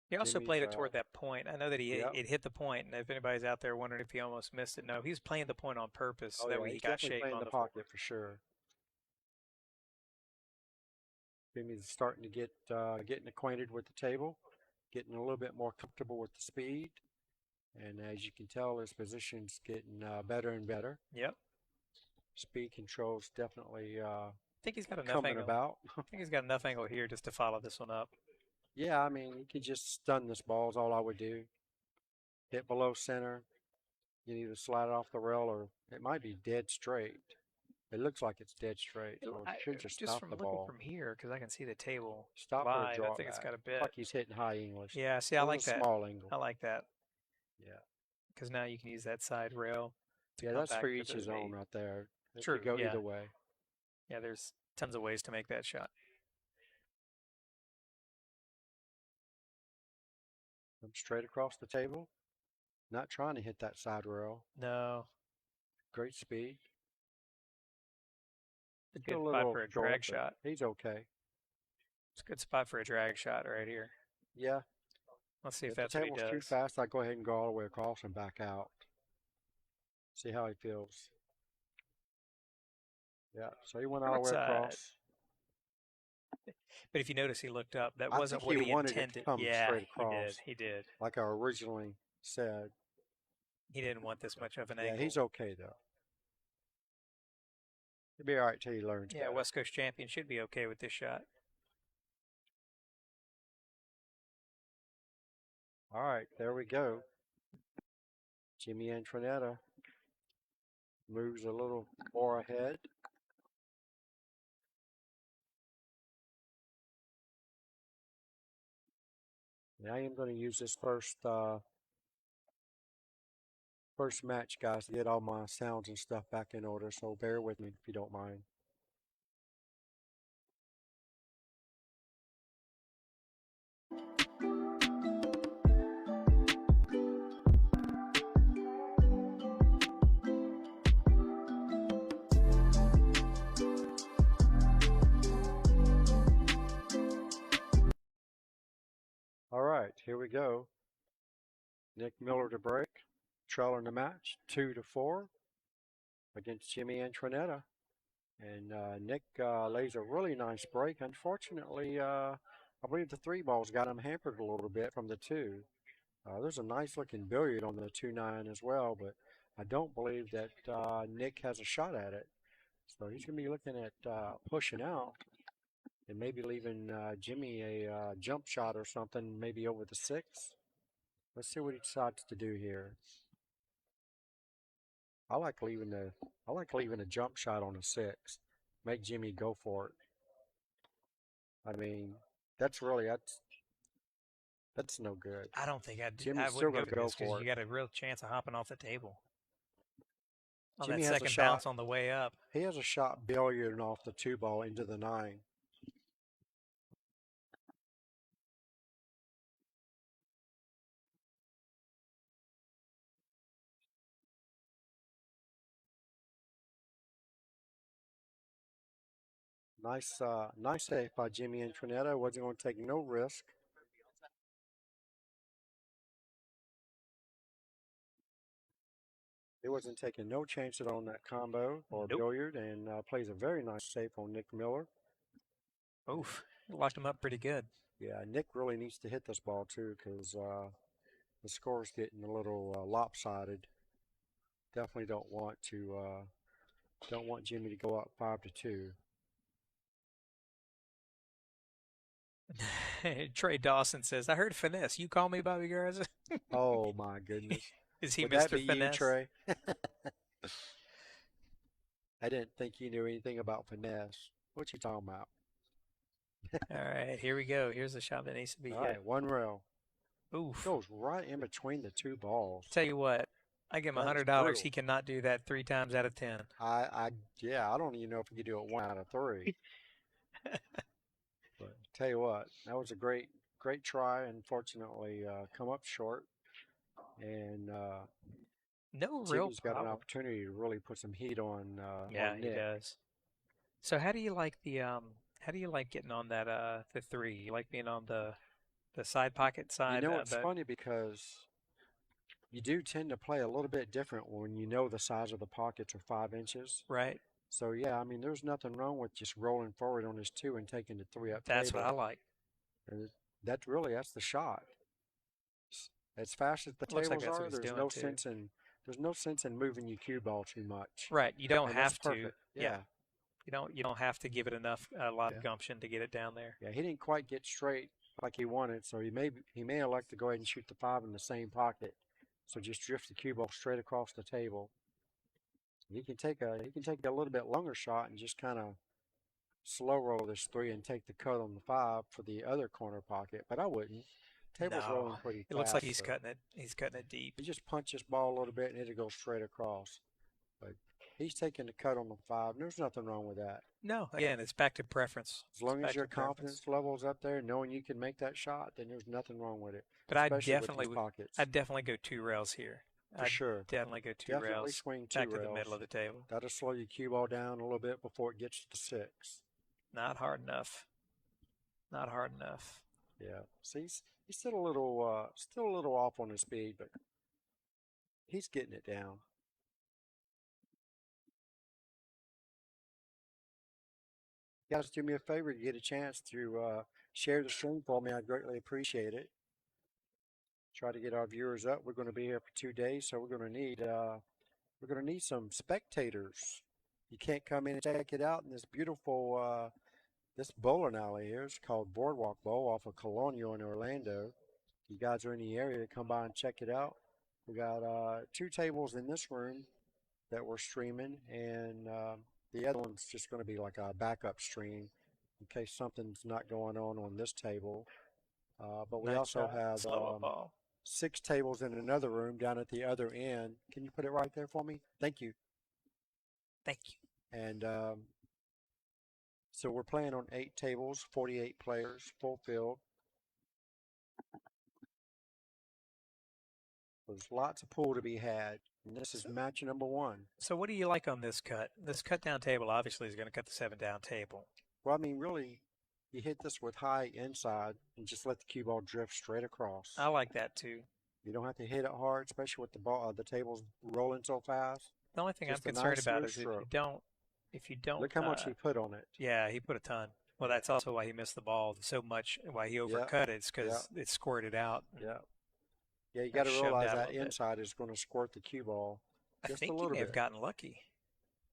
He also Jimmy's, played it toward that point. I know that yep. it hit the point, and if anybody's out there wondering if he almost missed it, no, he was playing the point on purpose, so Oh, that yeah, way he he's got definitely shape playing on the the pocket forward. for sure. Jimmy's starting to get getting acquainted with the table, getting a little bit more comfortable with the speed. And as you can tell, his position's getting better and better. Yep. Speed control's definitely I think he's got enough coming angle. about. I think he's got enough angle here just to follow this one up. Yeah, I mean, you could just stun this ball is all I would do. Hit below center. You either slide it off the rail or it might be dead straight. It looks like it's dead straight, so it should just stop from the looking ball. from here, because I can see the table Stop for a live, draw I think it's back. got a bit. Like he's hitting high English. Yeah, see, I like that. Small angle. I like that. Yeah. Because now you can use that side rail to Yeah, come that's back for to each the his own eight. right there. It True, could go yeah. either way. Yeah, there's tons of ways to make that shot. I'm straight across the table. Not trying to hit that side rail. No. Great speed. A good spot for a drag shot. He's okay. It's a good spot for a drag shot right here. Yeah. Let's see if the that's what he table's does. too fast, I go ahead and go all the way across and back out. See how he feels. Yeah, so he went all the way across. But if you notice, he looked up. That wasn't what he wanted intended. It to come yeah, straight across. He did. Like I originally said. He didn't want this much of an angle. Yeah, he's okay though. He'll be all right till he learns. Yeah, West Coast champion should be okay with this shot. All right, there we go. Jimmy Antonietta moves a little more ahead. And I am going to use this first match, guys, to get all my sounds and stuff back in order. So bear with me if you don't mind. All right, here we go. Nick Miller to break, trailing the match 2-4 against Jimmy Antonietta. And Nick lays a really nice break. Unfortunately, I believe the three balls got him hampered a little bit from the two. There's a nice looking billiard on the 2-9 as well, but I don't believe that Nick has a shot at it. So he's going to be looking at pushing out and maybe leaving Jimmy a jump shot or something, maybe over the 6. Let's see what he decides to do here. I like leaving a jump shot on a 6. Make Jimmy go for it. I mean, that's no good. I don't think I'd do. I Jimmy's still wouldn't go going to for go this because for you it. got a real chance of hopping off the table on Jimmy that has a second shot. bounce on the way up. He has a shot billiarding off the 2 ball into the 9. Nice save by Jimmy Antonietta. Wasn't going to take no risk. He wasn't taking no chances on that combo or Nope. billiard, and plays a very nice save on Nick Miller. Oof, locked him up pretty good. Yeah, Nick really needs to hit this ball too, because the score's getting a little lopsided. Definitely don't want Jimmy to go up 5-2. Trey Dawson says, "I heard finesse. You call me Bobby Garza." Oh my goodness. Is he Would that Mr. be you, Finesse? Trey? I didn't think you knew anything about finesse. What you talking about? All right, here we go. Here's a shot that needs to be All hit. right, one rail. Oof. Goes right in between the 2 balls. Tell you what, I give him That is $100. brutal. He cannot do that 3 times out of 10. Yeah, I don't even know if he could do it 1 out of 3. But tell you what, that was a great try. Unfortunately, come up short, and No real Jimmy's got an problem. opportunity to really put some heat on Yeah, on he Nick. does. So how do you like the how do you like getting on that the 3? You like being on the side pocket You side? know, it's funny because you do tend to play a little bit different when you know the size of the pockets are 5 inches. Right. So yeah, I mean, there's nothing wrong with just rolling forward on this 2 and taking the 3 up That's what I table. like. And that's the shot. As fast as the Looks like tables that's what are, he's doing too. there's no sense in moving your cue ball too much. Right. You don't And that's have to. perfect. Yeah. Yeah. You don't have to give it a lot Yeah. of gumption to get it down there. Yeah, he didn't quite get straight like he wanted, so he may elect to go ahead and shoot the 5 in the same pocket. So just drift the cue ball straight across the table. He can take a little bit longer shot and just kind of slow roll this 3 and take the cut on the 5 for the other corner pocket, but I wouldn't. Table's No, rolling pretty it looks like fast, he's so cutting it. He's cutting it deep. he just punch this ball a little bit and it'll go straight across. But he's taking the cut on the 5, and there's nothing wrong with that. No, again, it's back to preference. As long It's as back your to preference. confidence level's up there, knowing you can make that shot, then there's nothing wrong with it. But I Especially with definitely these pockets. I'd definitely go 2 rails here. For sure. Definitely go 2 Definitely rails swing 2 back to rails. the middle of the table. That'll slow your cue ball down a little bit before it gets to the 6. Not hard enough. Not hard enough. Yeah. See, he's still a little off on his speed, but he's getting it down. Guys, do me a favor, you get a chance to share the stream for me. I'd greatly appreciate it. Try to get our viewers up. We're going to be here for 2 days, so we're going to need some spectators. You can't come in and check it out in this beautiful this bowling alley here. It's called Boardwalk Bowl off of Colonial in Orlando. If you guys are in the area, come by and check it out. We got 2 tables in this room that we're streaming, and the other one's just going to be like a backup stream in case something's not going on this table. But we Nice also shot. have Slow up ball. 6 tables in another room down at the other end. Can you put it right there for me? Thank you. Thank you. And so we're playing on 8 tables, 48 players, full field. There's lots of pool to be had. And this is match number 1. So what do you like on this cut? This cut down table obviously is going to cut the 7 down table. Well, I mean, really, you hit this with high inside and just let the cue ball drift straight across. I like that too. You don't have to hit it hard, especially with the ball, the tables rolling so fast. The only thing Just I'm a concerned nice about smooth is stroke. if you don't Look how much he put on it. Yeah, he put a ton. Well, that's also why he missed the ball so much. Why he overcut it. It's because it squirted out. Yeah. Yeah, you got to shoved realize out a that little bit. inside is going to squirt the cue ball I just a think he little may have bit. gotten lucky.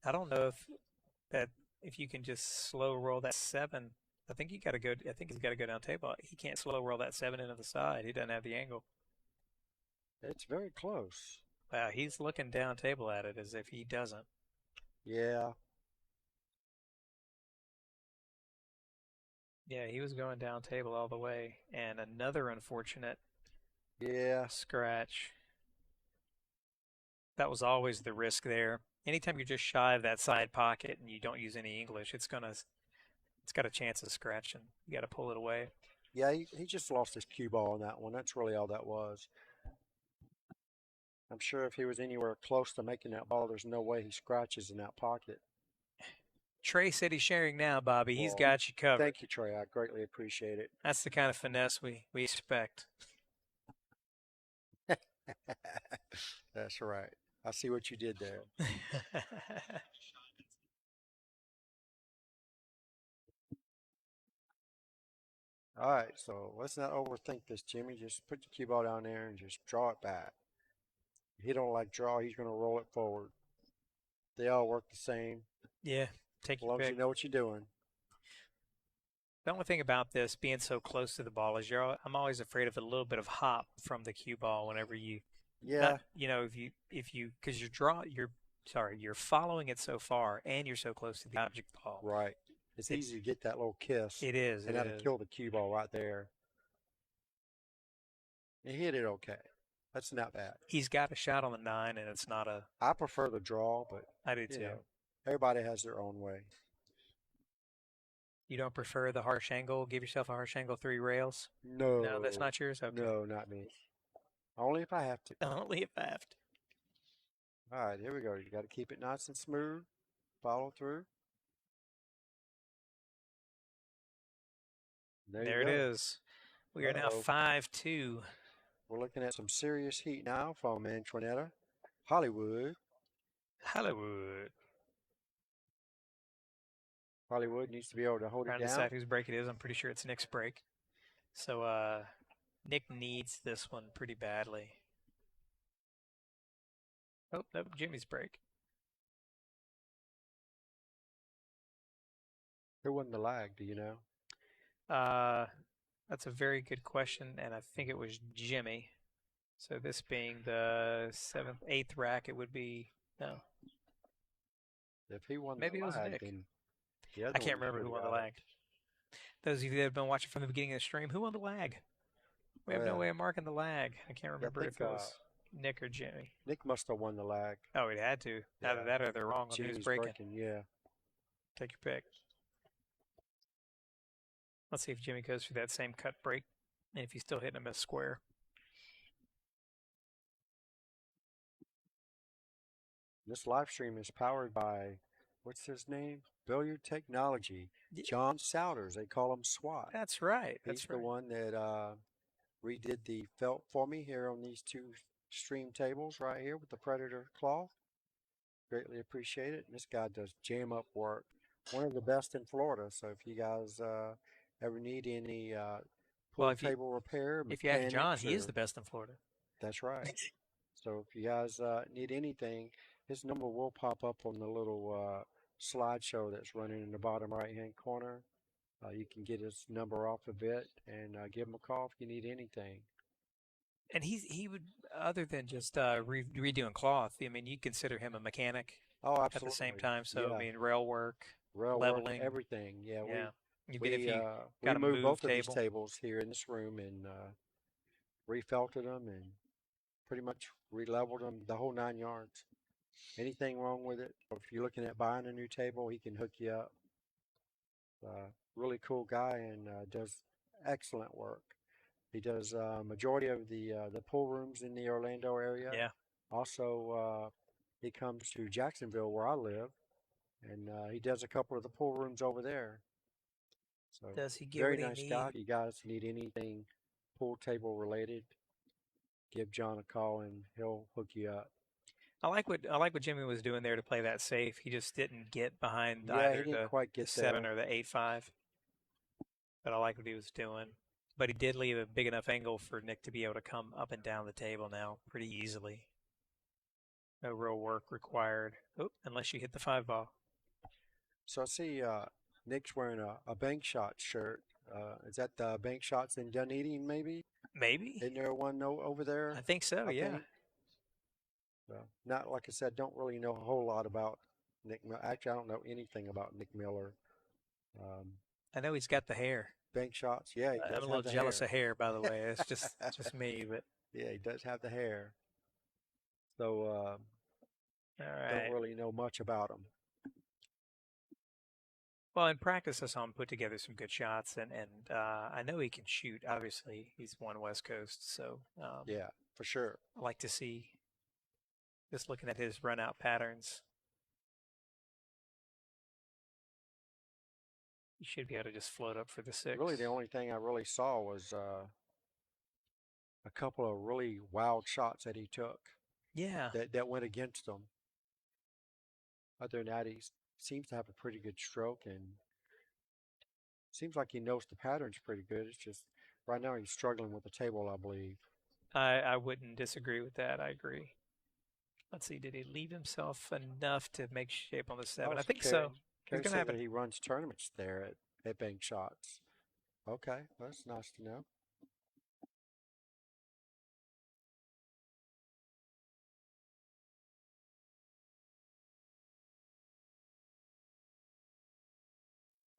I don't know if you can just slow roll that 7. I think he's got to go down table. He can't slow roll that 7 into the side. He doesn't have the angle. It's very close. Wow, he's looking down table at it as if he doesn't. Yeah. Yeah, he was going down table all the way. And another unfortunate scratch. That was always the risk there. Anytime you're just shy of that side pocket and you don't use any English, it's got a chance of scratching. You got to pull it away. Yeah, he just lost his cue ball on that one. That's really all that was. I'm sure if he was anywhere close to making that ball, there's no way he scratches in that pocket. Trey said he's sharing now, Bobby. He's got you covered. Thank you, Trey. I greatly appreciate it. That's the kind of finesse we expect. That's right. I see what you did there. All right, so let's not overthink this, Jimmy. Just put your cue ball down there and just draw it back. If he don't like draw, he's going to roll it forward. They all work the same. Yeah, take your pick. As long as you know what you're doing. The only thing about this being so close to the ball is I'm always afraid of a little bit of hop from the cue ball whenever you. Yeah. Because you're following it so far and you're so close to the object ball. Right. It's easy to get that little kiss. It is. And that'll kill the cue ball right there. He hit it okay. That's not bad. He's got a shot on the 9, and it's not a. I prefer the draw, but I do too. Everybody has their own way. You don't prefer the harsh angle? Give yourself a harsh angle 3 rails? No. No, that's not yours? Okay. No, not me. Only if I have to. Only if I have to. All right, here we go. You got to keep it nice and smooth. Follow through. There it is. We are now 5-2. We're looking at some serious heat now from Antonietta. Hollywood needs to be able to hold it down. Trying to decide whose break it is. I'm pretty sure it's Nick's break. So Nick needs this one pretty badly. Oh, no, Jimmy's break. Who won the lag? Do you know? That's a very good question, and I think it was Jimmy. So this being the 8th rack, it would be no. If he won maybe the lag, it was Nick. Then I can't remember who won the lag. Those of you that have been watching from the beginning of the stream, who won the lag? We have no way of marking the lag. I can't remember if it was Nick or Jimmy. Nick must have won the lag. Oh, it had to. Yeah. Either that or they're wrong on who's breaking. Yeah. Take your pick. Let's see if Jimmy goes through that same cut break and if he's still hitting him as square. This live stream is powered by, what's his name? Billiard Technology. John Souders. They call him SWAT. That's right. He's the one that redid the felt for me here on these 2 stream tables right here with the Predator cloth. Greatly appreciate it. And this guy does jam up work. One of the best in Florida. So if you guys ever need any pool table repair, if you ask John, he is the best in Florida. That's right. So if you guys need anything, his number will pop up on the little slideshow that's running in the bottom right-hand corner. You can get his number off of it and give him a call if you need anything. And he would, other than just redoing cloth, I mean, you consider him a mechanic. Oh, absolutely. At the same time. So, I mean, rail work, leveling. Everything. Yeah. Even if We you uh, we got a moved move both of these table. tables here in this room and refelted them and pretty much re-leveled them the whole 9 yards. Anything wrong with it? Or if you're looking at buying a new table, he can hook you up. Really cool guy and does excellent work. He does majority of the pool rooms in the Orlando area. Yeah. Also, he comes to Jacksonville where I live, and he does a couple of the pool rooms over there. So Does he get very what he nice guy. needs? If you guys need anything pool table related, give John a call and he'll hook you up. I like what Jimmy was doing there to play that safe. He just didn't get behind Yeah, he either didn't the quite get 7 there. or the 8-5, but I like what he was doing. But he did leave a big enough angle for Nick to be able to come up and down the table now pretty easily. No real work required. Oh, unless you hit the 5 ball. So I see Nick's wearing a bank shot shirt. Is that the bank shots in Dunedin maybe? Maybe. Isn't there one over there? I think so, I yeah. think. Not like I said, don't really know a whole lot about Nick. Actually, I don't know anything about Nick Miller. Um, I know he's got the hair. bank shots, yeah, he I'm does a little have the jealous hair. of hair, by the way. It's just me, but Yeah, he does have the hair. So all don't right. really know much about him. Well, in practice, I saw him put together some good shots, and I know he can shoot. Obviously, he's one West Coast, so Yeah, for sure. I like to see just looking at his run out patterns. He should be able to just float up for the 6. Really, the only thing I really saw was a couple of really wild shots that he took Yeah, that went against him. Other than that, he seems to have a pretty good stroke and seems like he knows the patterns pretty good. It's just right now he's struggling with the table, I believe. I wouldn't disagree with that. I agree. Let's see, did he leave himself enough to make shape on the 7? Oh, I so think so. He's Kerry going to said have that it. he runs tournaments there at Bank Shots. Okay, well, that's nice to know.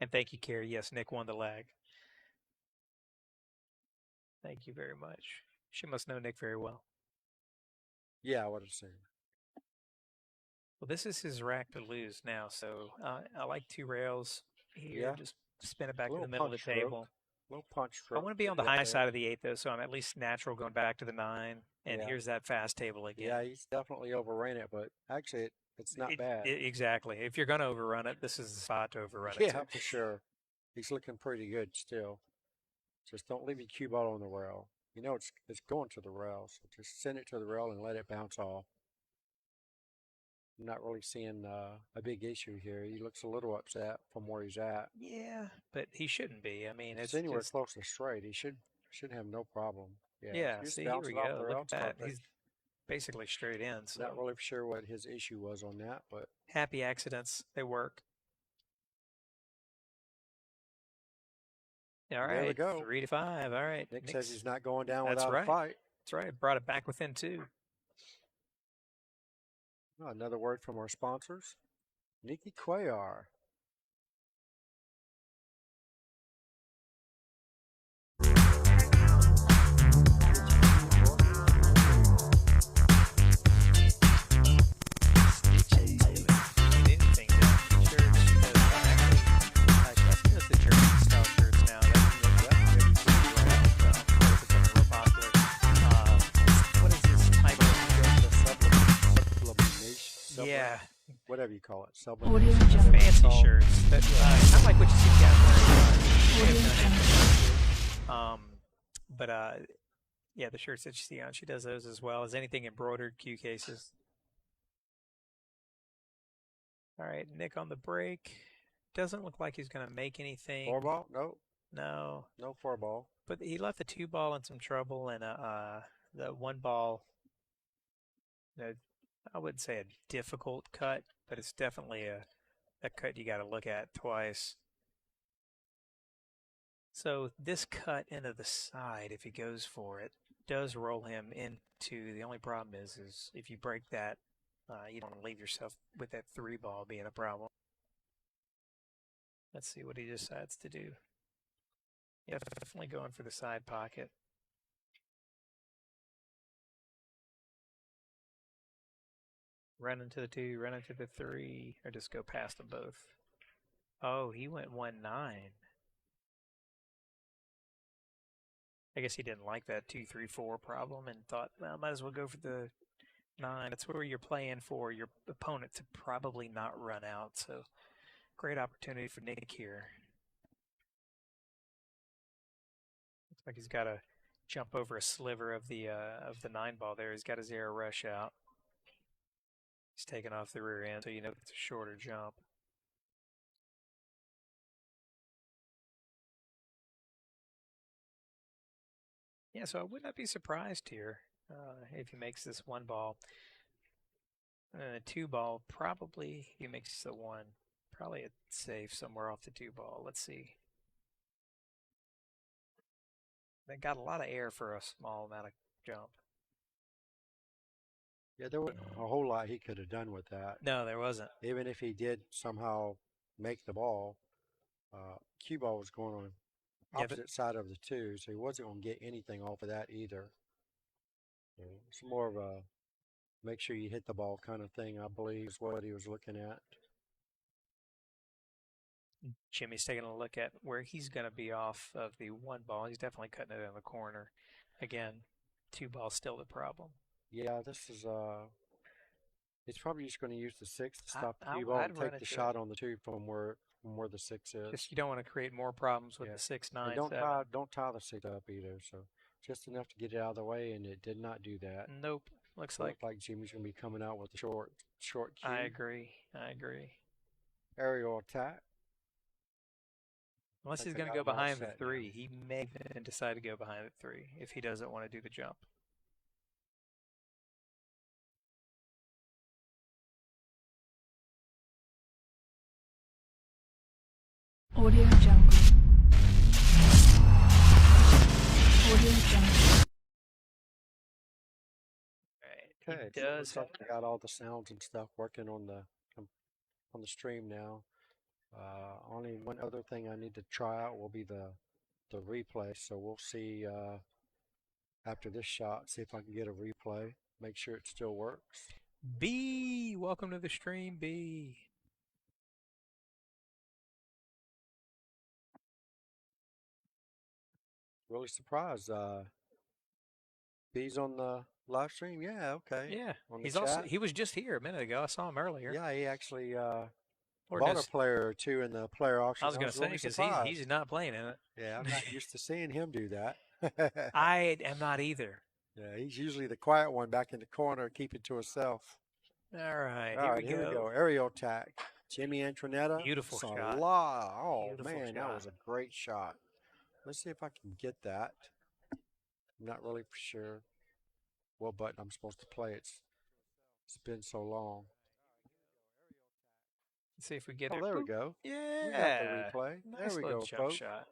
And thank you, Carrie. Yes, Nick won the lag. Thank you very much. She must know Nick very well. Yeah, I would assume. Well, this is his rack to lose now, so I like 2 rails here. Yeah, Just spin it a back to little the middle of the punch stroke. table. Little punch I stroke want to be on the right high there. side of the 8, though, so I'm at least natural going back to the 9. And Yeah. here's that fast table again. Yeah, he's definitely overran it, but actually it's not bad. Exactly. If you're going to overrun it, this is the spot to overrun it. Yeah, for sure. He's looking pretty good still. Just don't leave your cue ball on the rail. You know it's going to the rail, so just send it to the rail and let it bounce off. I'm not really seeing a big issue here. He looks a little upset from where he's at. Yeah, but he shouldn't be. I mean, If it's it's anywhere just close to straight, he should have no problem. Yeah, yeah. just See, here bounce we it off go. the Look rail. at It's that. perfect. He's basically straight in. So Not really sure what his issue was on that, but happy accidents, they work. All there we right, go. 3 to 5. All right, Nick Nick's, says he's not going down that's without right. a fight. That's right. Brought it back within 2. Another word from our sponsors, Nikki Cuellar. Anything down church does actually she does the church style shirts now. That's becoming real popular. What is this title? Sublimation. Yeah, Whatever you call it. Audio Sublimation. Jungle. fancy shirts. That kind of like what you see Catherine. Audio Jungle. But yeah, the shirts that you see on, she does those as well as anything embroidered cue cases. All right, Nick on the break. Doesn't look like he's going to make anything. 4-ball? No. No. No 4-ball. But he left the 2-ball in some trouble, and the 1-ball, I wouldn't say a difficult cut, but it's definitely a cut you got to look at twice. So this cut into the side, if he goes for it, does roll him into. The only problem is if you break that, you don't want to leave yourself with that 3-ball being a problem. Let's see what he decides to do. Yeah, definitely going for the side pocket. Run into the 2, run into the 3, or just go past them both. Oh, he went 1-9. I guess he didn't like that 2-3-4 problem and thought, well, might as well go for the 9. That's where you're playing for your opponent to probably not run out. So great opportunity for Nick here. Looks like he's got to jump over a sliver of the 9 ball there. He's got his air rush out. He's taking off the rear end, so you know it's a shorter jump. Yeah, so I would not be surprised here if he makes this 1 ball. 2 ball, probably he makes the 1. Probably a safe somewhere off the 2 ball. Let's see. They got a lot of air for a small amount of jump. Yeah, there wasn't a whole lot he could have done with that. No, there wasn't. Even if he did somehow make the ball, cue ball was going on opposite side of the 2, so he wasn't going to get anything off of that either. So it's more of a make sure you hit the ball kind of thing, I believe, is what he was looking at. Jimmy's taking a look at where he's going to be off of the 1 ball. He's definitely cutting it in the corner. Again, 2 ball's still the problem. Yeah, this is he's probably just going to use the 6 to stop the cue ball and take the shot on the 2 from where the 6 is. Just you don't want to create more problems with the 6, 9, and don't tie the 6 up either. So just enough to get it out of the way, and it did not do that. Nope. Looks like Jimmy's going to be coming out with a short cue. I agree. Aerial attack. Unless he's going to go behind the 3. He may then decide to go behind the 3 if he doesn't want to do the jump. Audio Jungle. Audio Jungle. Okay. He does. So I got all the sounds and stuff working on the stream now. Only one other thing I need to try out will be the replay. So we'll see after this shot, see if I can get a replay. Make sure it still works. B, welcome to the stream, B. Really surprised. B's on the live stream. Yeah, okay. Yeah, on he's chat. also he was just here a minute ago. I saw him earlier. Yeah, he actually bought a player or 2 in the player auction. I was going to say because he's not playing in it. Yeah, I'm not used to seeing him do that. I am not either. Yeah, he's usually the quiet one back in the corner, keeping to himself. All right, here we go. Aerial attack. Jimmy Antonietta. Beautiful shot. Oh, Beautiful man, shot. that was a great shot. Let's see if I can get that. I'm not really for sure what button I'm supposed to play. It's been so long. Let's see if we get it. Oh, there we go. Yeah. We got the replay. Nice there we go, jump folks. shot.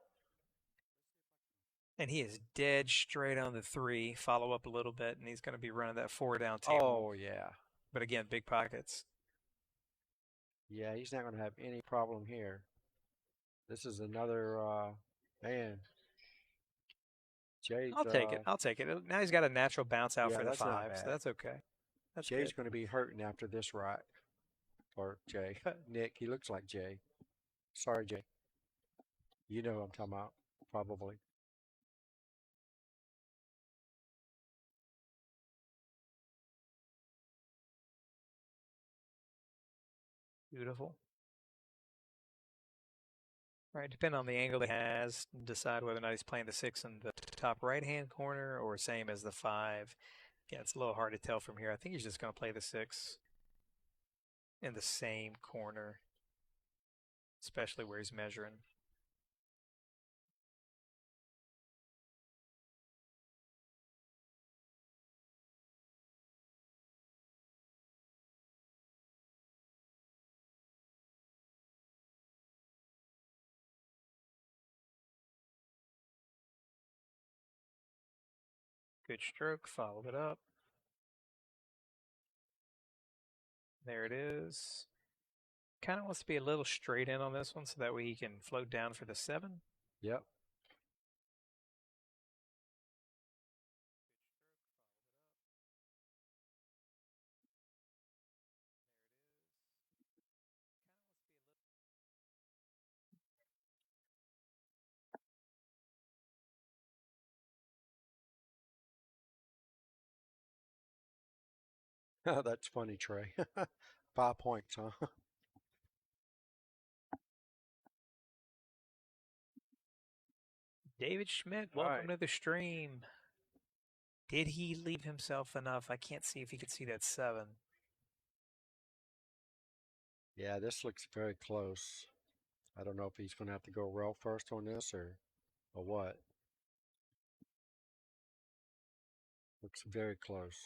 And he is dead straight on the 3. Follow up a little bit, and he's going to be running that 4 down table. Oh, yeah. But again, big pockets. Yeah, he's not going to have any problem here. This is another, man. Jay's, I'll take it. Now he's got a natural bounce out for the 5, so that's okay. Jay's going to be hurting after this right. Or Jay. Nick, he looks like Jay. Sorry, Jay. You know who I'm talking about, probably. Beautiful. All right, depending on the angle he has, decide whether or not he's playing the 6 in the top right-hand corner or same as the 5. Yeah, it's a little hard to tell from here. I think he's just going to play the 6 in the same corner, especially where he's measuring. Good stroke, followed it up. There it is. Kind of wants to be a little straight in on this one so that way he can float down for the 7. Yep. That's funny, Trey. 5 points, huh? David Schmidt, All welcome right. to the stream. Did he leave himself enough? I can't see if he could see that 7. Yeah, this looks very close. I don't know if he's going to have to go rail first on this or what. Looks very close.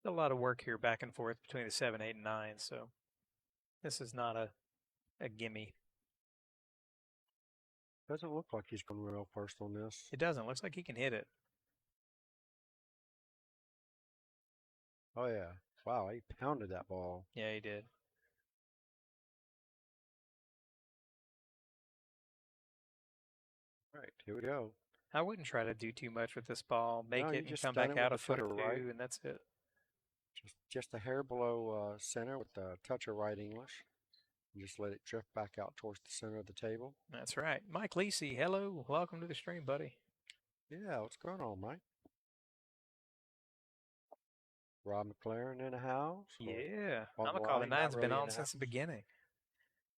A lot of work here back and forth between the 7, 8, and 9, so this is not a gimme. Doesn't look like he's going rail first on this. It doesn't. Looks like he can hit it. Oh, yeah. Wow, he pounded that ball. Yeah, he did. All right, here we go. I wouldn't try to do too much with this ball. Make No, you it and just come stun back it out with a the foot or cutter, 2, right? and that's it. Just a hair below center with a touch of right English. And just let it drift back out towards the center of the table. That's right. Mike Lacey, hello. Welcome to the stream, buddy. Yeah, what's going on, Mike? Rob McLaren in the house? Yeah. Well, I'm going to call the he's not 9's been really in on the since house. the beginning.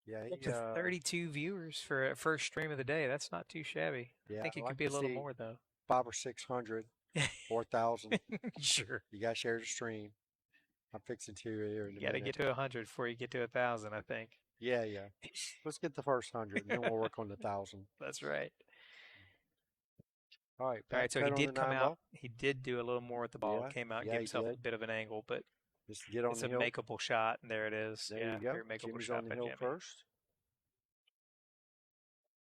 Yeah, Up to 32 viewers for a first stream of the day. That's not too shabby. yeah, I think I'd it like could be a to little see more, though. 500 or 600, 4,000. Sure. You got to share the stream. I'm fixing to here in a You got to minute. get to 100 before you get to 1,000, I think. Yeah. Let's get the first 100, and then we'll work on the 1,000. That's right. All right, All right, so he cut on the did come 9 out. ball. He did do a little more with the ball. Yeah, Came out, yeah, gave he himself a did. bit of an angle, but Just get on it's the a hill. makeable shot, and there it is. There Yeah, you go. very makeable Jimmy's shot on the by hill Jimmy. first.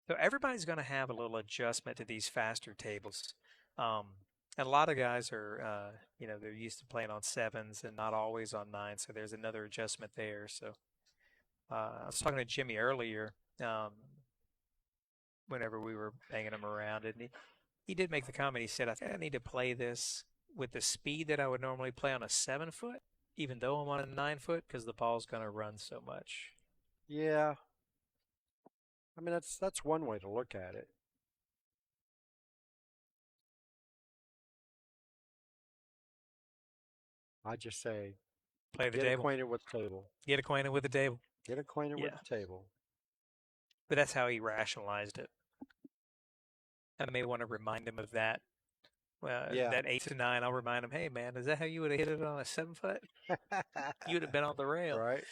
So everybody's going to have a little adjustment to these faster tables. And a lot of guys are, they're used to playing on 7s and not always on 9s. So there's another adjustment there. So I was talking to Jimmy earlier whenever we were banging him around. And he did make the comment. He said, I think I need to play this with the speed that I would normally play on a 7-foot, even though I'm on a 9-foot, because the ball's going to run so much. Yeah. I mean, that's one way to look at it. I just say, Play the get table. acquainted with the table. Get acquainted with the table. Get acquainted with Yeah. the table. But that's how he rationalized it. I may want to remind him of that. Yeah. That 8 to 9, I'll remind him, hey, man, is that how you would have hit it on a 7-foot? You would have been on the rail. Right.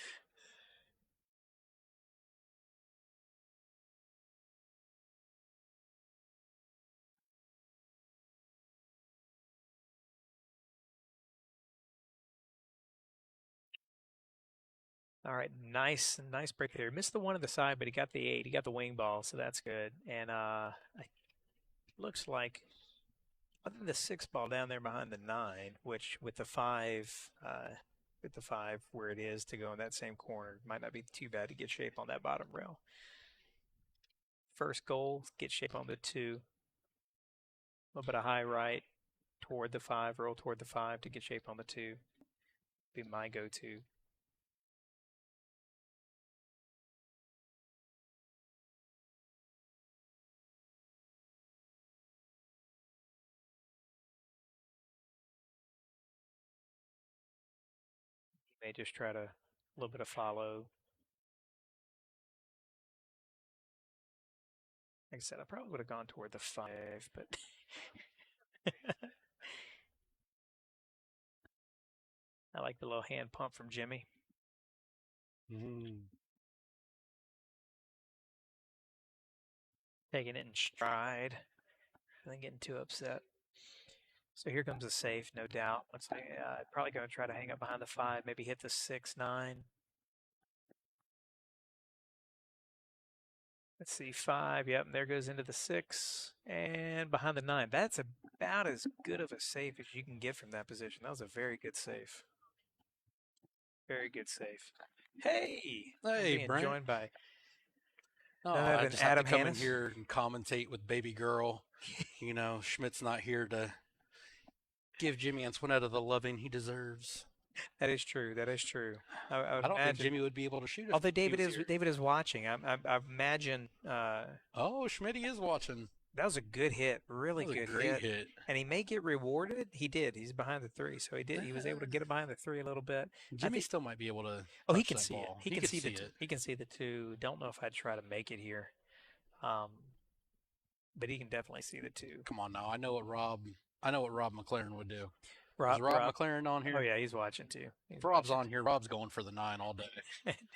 All right, nice break there. Missed the 1 on the side, but he got the 8. He got the wing ball, so that's good. And looks like other than the 6 ball down there behind the 9, which with the 5, where it is to go in that same corner, might not be too bad to get shape on that bottom rail. First goal, get shape on the 2. A little bit of high right toward the 5, roll toward the 5 to get shape on the 2. Be my go-to. May just try to a little bit of follow. Like I said, I probably would have gone toward the 5, but I like the little hand pump from Jimmy. Taking it in stride. I think getting too upset. So here comes a safe, no doubt. Looks like probably going to try to hang up behind the 5, maybe hit the 6, 9. Let's see, 5. Yep, and there goes into the 6 and behind the 9. That's about as good of a save as you can get from that position. That was a very good save. Very good save. Hey, I'm Hey, being Brent. joined by Oh, none other I than just have to Adam come in Hannes. here and commentate with baby girl. Schmidt's not here to give Jimmy Antonietta the loving he deserves. That is true. That is true. I would I don't think imagine. Jimmy would be able to shoot if Although he was here. David is watching. I imagine Oh, Schmitty is watching. that was a good hit, really That was a good great hit. and he may get rewarded. He did. He's behind the 3, so he did. He was able to get it behind the 3 a little bit. Jimmy still might be able to Oh, he touch can that see it. ball. He can see it. He can see the 2. Don't know if I'd try to make it here, but he can definitely see the 2. Come on now, I know what Rob McLaren would do. Rob Is Rob McLaren on here? Oh yeah, he's watching too. If Rob's on here, Rob's going for the 9 all day.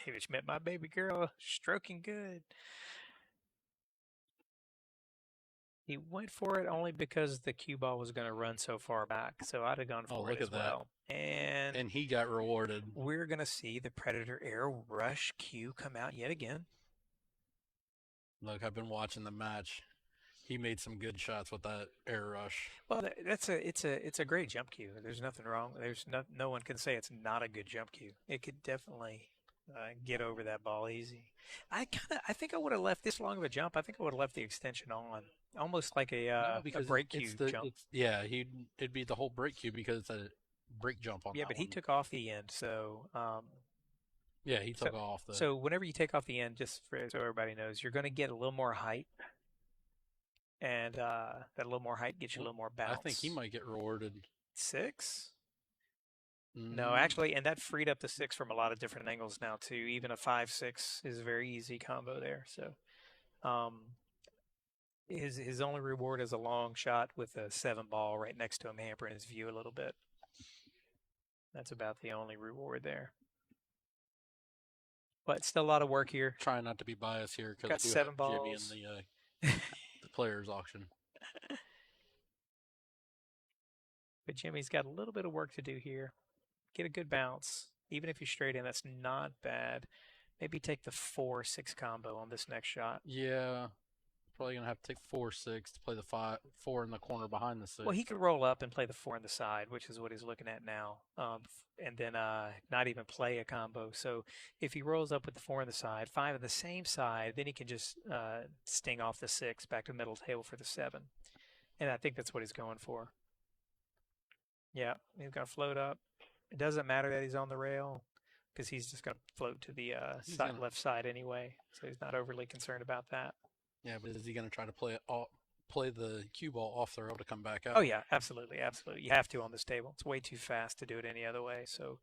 David Schmidt, my baby girl, stroking good. He went for it only because the cue ball was going to run so far back. So I'd have gone for it as well. And he got rewarded. We're going to see the Predator Air Rush cue come out yet again. Look, I've been watching the match. He made some good shots with that air rush. Well, it's a great jump cue. There's nothing wrong. There's no one can say it's not a good jump cue. It could definitely get over that ball easy. I think I would have left this long of a jump. I think I would have left the extension on, almost like a break cue jump. It'd be the whole break cue because it's a break jump on. Yeah, but he took off the end, so. Yeah, he took off the. So whenever you take off the end, just so everybody knows, you're going to get a little more height. And that little more height gets you a little more bounce. I think he might get rewarded. 6? No, actually, and that freed up the 6 from a lot of different angles now too. Even a 5-6 is a very easy combo there. So, his only reward is a long shot with a 7 ball right next to him, hampering his view a little bit. That's about the only reward there. But still a lot of work here. Trying not to be biased here because got 7 balls. Jimmy in the players auction. But Jimmy's got a little bit of work to do here. Get a good bounce. Even if you're straight in, that's not bad. Maybe take the 4-6 combo on this next shot. Yeah. Probably going to have to take 4-6 to play the 4 in the corner behind the 6. Well, he could roll up and play the 4 on the side, which is what he's looking at now. And then not even play a combo. So if he rolls up with the 4 on the side, 5 on the same side, then he can just sting off the 6 back to the middle table for the 7. And I think that's what he's going for. Yeah, he's going to float up. It doesn't matter that he's on the rail because he's just going to float to the left side anyway. So he's not overly concerned about that. Yeah, but is he going to try to play the cue ball off the rail to come back out? Oh yeah, absolutely, absolutely. You have to on this table. It's way too fast to do it any other way. So,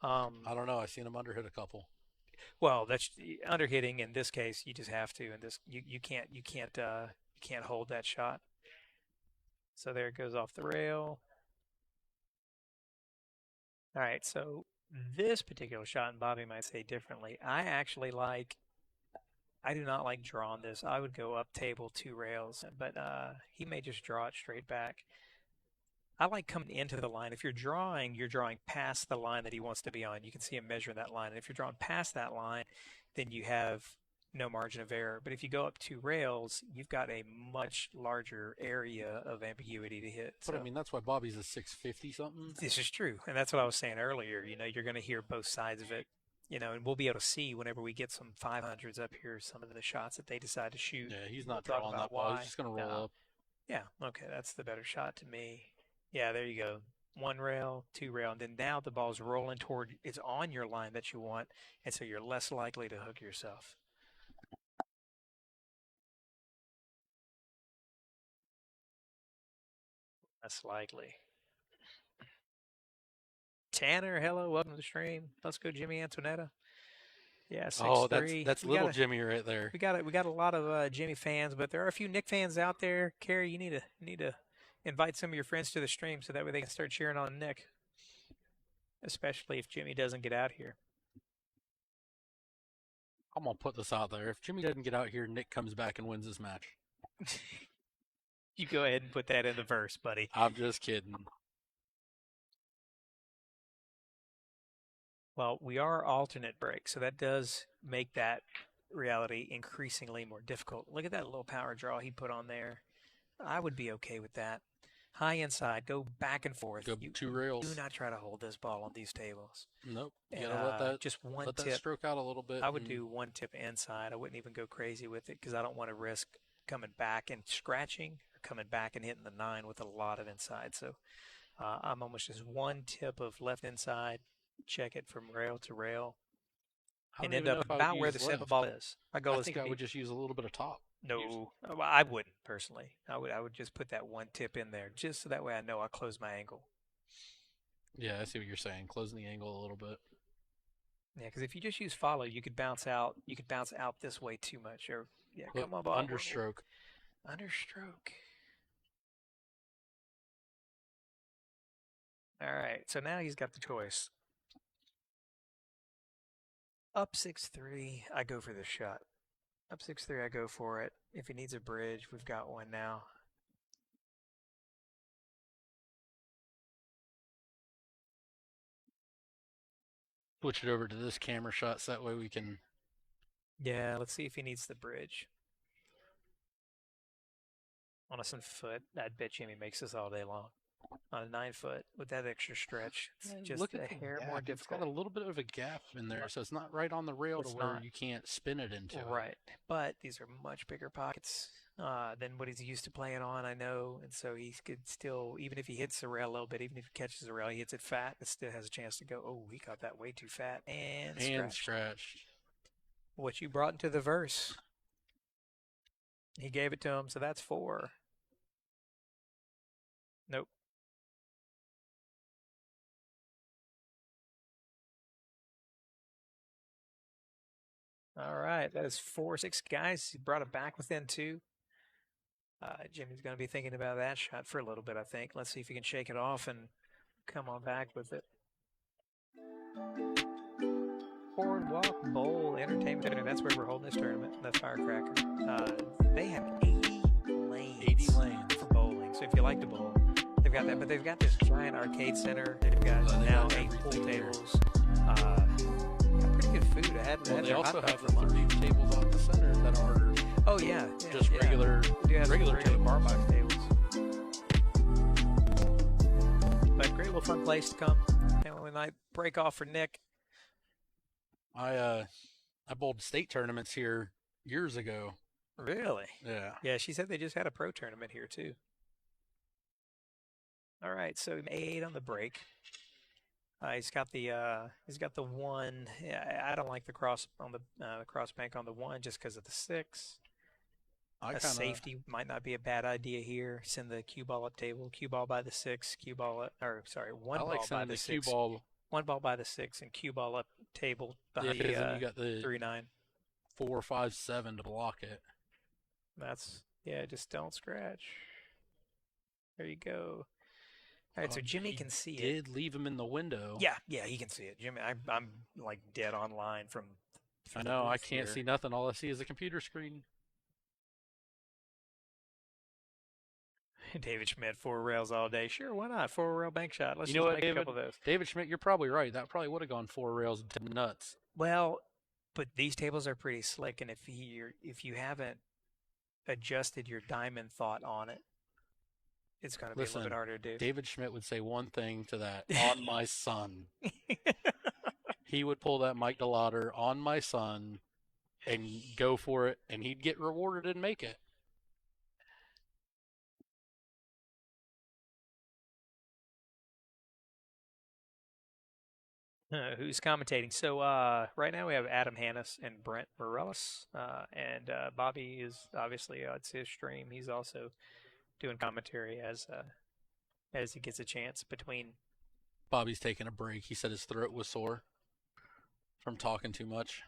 I don't know. I've seen him underhit a couple. Well, that's underhitting. In this case, you just have to. And this, you can't hold that shot. So there it goes off the rail. All right. So this particular shot, and Bobby might say differently. I do not like drawing this. I would go up table 2 rails, but he may just draw it straight back. I like coming into the line. If you're drawing past the line that he wants to be on. You can see him measuring that line. And if you're drawing past that line, then you have no margin of error. But if you go up 2 rails, you've got a much larger area of ambiguity to hit. But I mean, that's why Bobby's a 650 something. This is true. And that's what I was saying earlier. You're going to hear both sides of it. And we'll be able to see whenever we get some 500s up here, some of the shots that they decide to shoot. Yeah, he's not drawing that ball. He's just going to roll up. Yeah, okay, that's the better shot to me. Yeah, there you go. 1 rail, 2 rail, and then now the ball's rolling toward, it's on your line that you want, and so you're less likely to hook yourself. Less likely. Tanner, hello, welcome to the stream. Let's go, Jimmy Antonietta. Yeah, 6'3". That's little Jimmy right there. We got a lot of Jimmy fans, but there are a few Nick fans out there. Carrie, you need to invite some of your friends to the stream so that way they can start cheering on Nick, especially if Jimmy doesn't get out here. I'm gonna put this out there. If Jimmy doesn't get out here, Nick comes back and wins this match. You go ahead and put that in the verse, buddy. I'm just kidding. Well, we are alternate break, so that does make that reality increasingly more difficult. Look at that little power draw he put on there. I would be okay with that. High inside, go back and forth. Go You 2 rails. do not try to hold this ball on these tables. Nope. You And gotta let just one that tip. stroke out a little bit. I would do one tip inside. I wouldn't even go crazy with it because I don't want to risk coming back and scratching or coming back and hitting the 9 with a lot of inside. So I'm almost just one tip of left inside, check it from rail to rail, and end up about where the center ball is. My goal I is think to I would just use a little bit of top. No, I wouldn't personally. I would just put that one tip in there just so that way I know I close my angle. Yeah, I see what you're saying. Closing the angle a little bit. Yeah, because if you just use follow, you could bounce out. You could bounce out this way too much. Or yeah, Look, come on, ball. understroke. Understroke. All right, so now he's got the choice. Up 6-3, I go for this shot. Up 6-3, I go for it. If he needs a bridge, we've got one now. Switch it over to this camera shot so that way we can. Yeah, let's see if he needs the bridge. On a 7-foot, I'd bet Jimmy makes this all day long. On a 9-foot, with that extra stretch, it's just Look a at the hair gap. more It's difficult. got a little bit of a gap in there, so it's not right on the rail It's to where not. you can't spin it into it. Right, but these are much bigger pockets than what he's used to playing on, I know, and so he could still, even if he hits the rail a little bit, even if he catches the rail, he hits it fat, it still has a chance to go, oh, he got that way too fat, and scratched. What you brought into the verse. He gave it to him, so that's 4. Nope. All right, that is 4-6, guys. He brought it back within 2. Jimmy's going to be thinking about that shot for a little bit, I think. Let's see if he can shake it off and come on back with it. Boardwalk Bowl Entertainment Center. That's where we're holding this tournament. That's FireCracker. They have 80 lanes. 80 lanes for bowling. So if you like to bowl, they've got that. But they've got this giant arcade center. They've got now 8 pool tables. Pretty good food. I had. Well, they also have the 30 tables off the center that are. Oh yeah, just regular bar box tables. But great little fun place to come. And we might break off for Nick. I bowled state tournaments here years ago. Really? Yeah. Yeah, she said they just had a pro tournament here too. All right, so 8 on the break. He's got the 1. Yeah, I don't like the cross on the cross bank on the 1 just because of the 6. Safety might not be a bad idea here. Send the cue ball up table. Cue ball by the 6. Cue ball up, or sorry, one ball by the 6. Cue ball. 1 ball by the 6 and cue ball up table by the you got the 3-9. 4, 5, 7 to block it. That's just don't scratch. There you go. All right, so Jimmy can see it. Did leave him in the window. Yeah, he can see it. Jimmy, I'm like dead on line from I know, I can't see nothing. All I see is a computer screen. David Schmidt, 4 rails all day. Sure, why not? 4 rail bank shot. Let's just make a couple of those. David Schmidt, you're probably right. That probably would have gone 4 rails to nuts. Well, but these tables are pretty slick, and if you haven't adjusted your diamond thought on it, it's going to be a little bit harder to do. David Schmidt would say one thing to that: "On my son." He would pull that Mike DeLauder on my son and go for it, and he'd get rewarded and make it. Who's commentating? So right now we have Adam Hannes and Brent Mireles, and Bobby is obviously it's his stream. He's also doing commentary as he gets a chance between. Bobby's taking a break. He said his throat was sore from talking too much.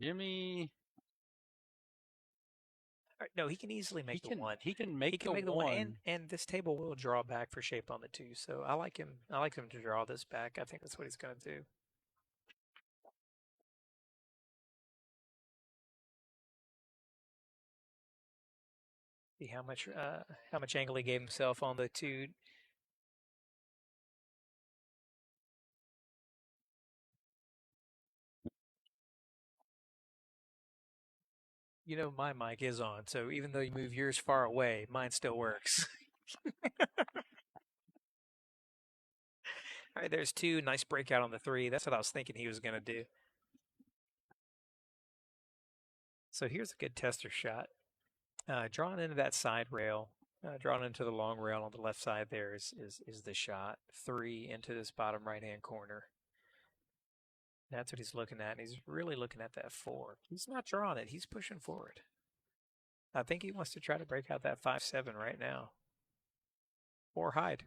Jimmy. No, he can easily make the 1. He can make the 1, and this table will draw back for shape on the 2. So I like him. I like him to draw this back. I think that's what he's going to do. See how much angle he gave himself on the two. You know, my mic is on, so even though you move yours far away, mine still works. All right, there's two. Nice breakout on the three. That's what I was thinking he was going to do. So here's a good tester shot. Drawn into that side rail, drawn into the long rail on the left side there is the shot. Three into this bottom right-hand corner. That's what he's looking at, and he's really looking at that four. He's not drawing it. He's pushing forward. I think he wants to try to break out that 5-7 right now. Or hide.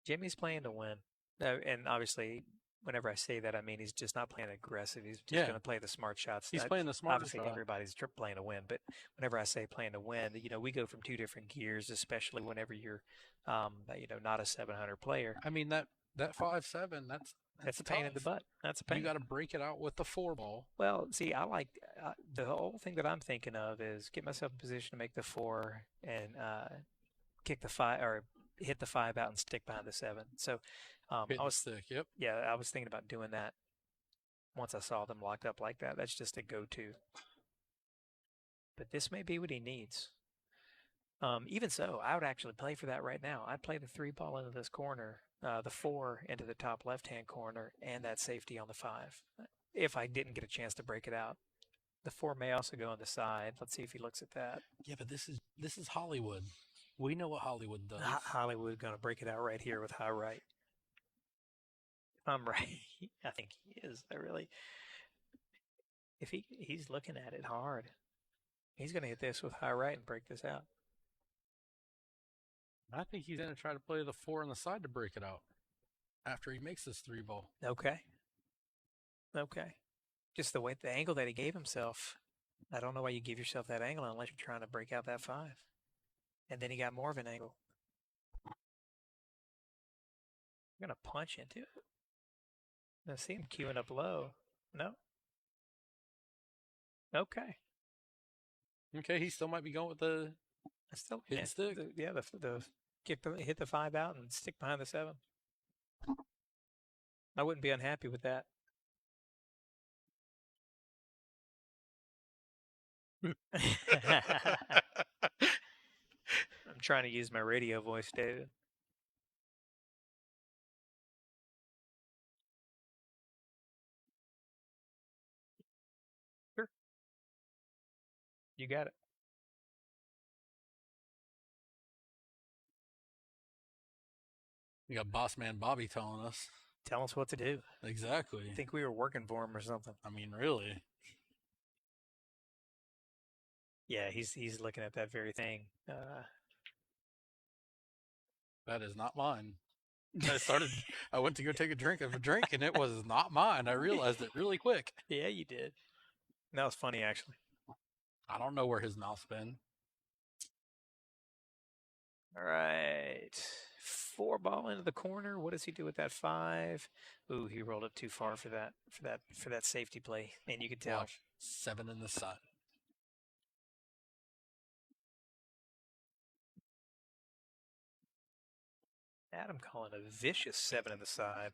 Jimmy's playing to win. And obviously, whenever I say that, I mean he's just not playing aggressive. He's just going to play the smart shots. He's playing the smart shots. Obviously, everybody's playing to win. But whenever I say playing to win, you know, we go from two different gears, especially whenever you're, you know, not a 700 player. I mean, that 5-7, that's a pain in the butt. That's a pain. You got to break it out with the 4-ball. Well, see, I like the whole thing that I'm thinking of is get myself in position to make the 4 and kick the 5 or hit the 5 out and stick behind the 7. So I was I was thinking about doing that once I saw them locked up like that. That's just a go-to. But this may be what he needs. Even so, I would actually play for that right now. I'd play the 3 ball into this corner, the 4 into the top left-hand corner, and that safety on the 5. If I didn't get a chance to break it out, the 4 may also go on the side. Let's see if he looks at that. Yeah, but this is Hollywood. We know what Hollywood does. Hollywood going to break it out right here with high right. If I'm right, I think he is. If he's looking at it hard, he's going to hit this with high right and break this out. I think he's going to try to play the 4 on the side to break it out after he makes this 3 ball. Okay. Just the angle that he gave himself. I don't know why you give yourself that angle unless you're trying to break out that 5. And then he got more of an angle. I'm going to punch into it. I see him queuing up low. No? Okay. Okay, he still might be going with the hit stick. Hit the 5 out and stick behind the 7. I wouldn't be unhappy with that. I'm trying to use my radio voice, David. Sure. You got it. We got boss man Bobby telling us. Tell us what to do. Exactly. I think we were working for him or something. I mean, really. Yeah, he's looking at that very thing. That is not mine. I went to go take a drink of a drink, and it was not mine. I realized it really quick. Yeah, you did. That was funny, actually. I don't know where his mouth's been. All right. 4 ball into the corner. What does he do with that 5? Ooh, he rolled it too far for that safety play, and you can tell. Watch. 7 in the sun. Adam calling a vicious 7 in the side.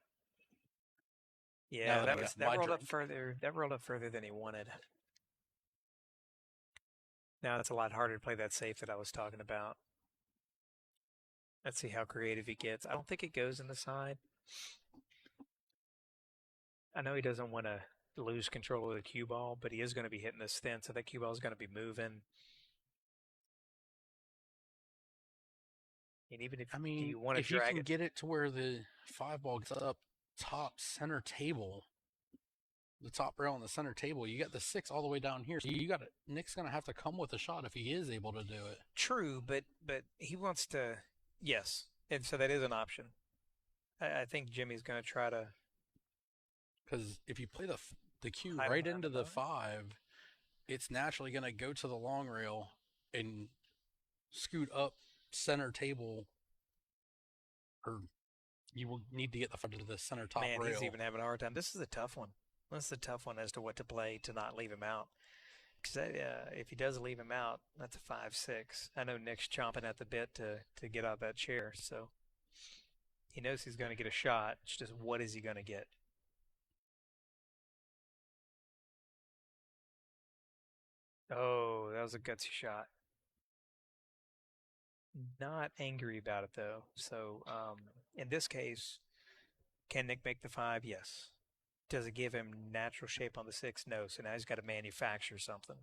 Yeah, that rolled up further. That rolled up further than he wanted. Now it's a lot harder to play that safe that I was talking about. Let's see how creative he gets. I don't think it goes in the side. I know he doesn't want to lose control of the cue ball, but he is going to be hitting this thin, so that cue ball is going to be moving. And even if you want to drag you can get it to where the 5 ball gets up top center table, the top rail on the center table, you got the 6 all the way down here. So you got it. Nick's going to have to come with a shot if he is able to do it. True, but he wants to. Yes, and so that is an option. I think Jimmy's going to try to. Because if you play the cue right into the 5, it's naturally going to go to the long rail and scoot up center table, or you will need to get the front of the center top rail. He's even having a hard time. This is a tough one. This is a tough one as to what to play to not leave him out. Because if he does leave him out, that's a 5-6. I know Nick's chomping at the bit to get out of that chair, so he knows he's going to get a shot. It's just what is he going to get? Oh, that was a gutsy shot. Not angry about it, though. So in this case, can Nick make the 5? Yes. Does it give him natural shape on the 6? No. So now he's got to manufacture something.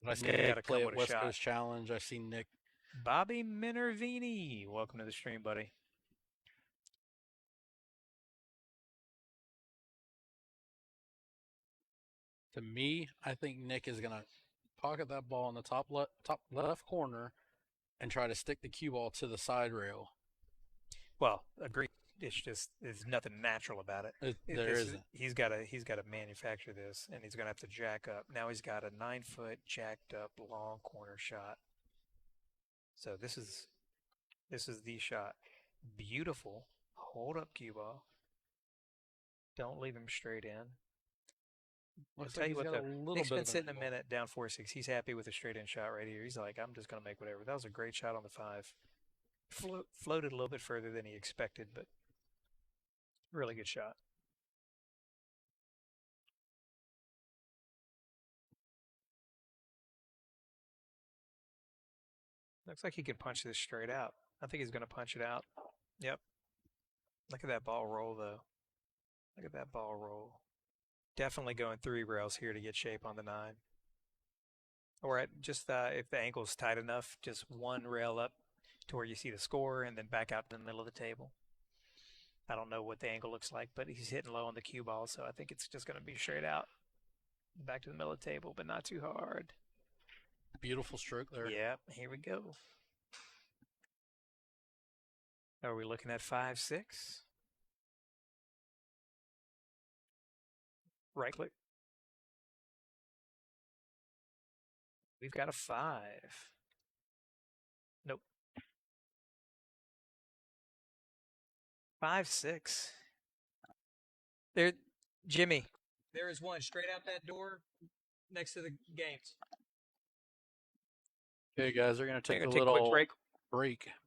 I see Nick play at West Coast Challenge. I've seen Nick. Bobby Minervini, welcome to the stream, buddy. To me, I think Nick is going to pocket that ball in the top left corner and try to stick the cue ball to the side rail. Well, agreed. It's just there's nothing natural about it. There isn't. He's got to manufacture this, and he's going to have to jack up. Now he's got a 9-foot jacked up long corner shot. So this is the shot. Beautiful. Hold up cue ball. Don't leave him straight in. I'll tell you what, Nick's been sitting a minute down 4-6. He's happy with a straight in shot right here. He's like, I'm just going to make whatever. That was a great shot on the 5. Floated a little bit further than he expected, but really good shot. Looks like he can punch this straight out. I think he's going to punch it out. Yep. Look at that ball roll, though. Look at that ball roll. Definitely going 3 rails here to get shape on the 9. Or just if the ankle's tight enough, just 1 rail up to where you see the score and then back out to the middle of the table. I don't know what the angle looks like, but he's hitting low on the cue ball, so I think it's just going to be straight out. Back to the middle of the table, but not too hard. Beautiful stroke there. Yeah, here we go. Are we looking at 5-6? Right click. We've got a 5. Nope. 5-6. There, Jimmy. There is one straight out that door next to the games. Okay, guys, they're going to take a little quick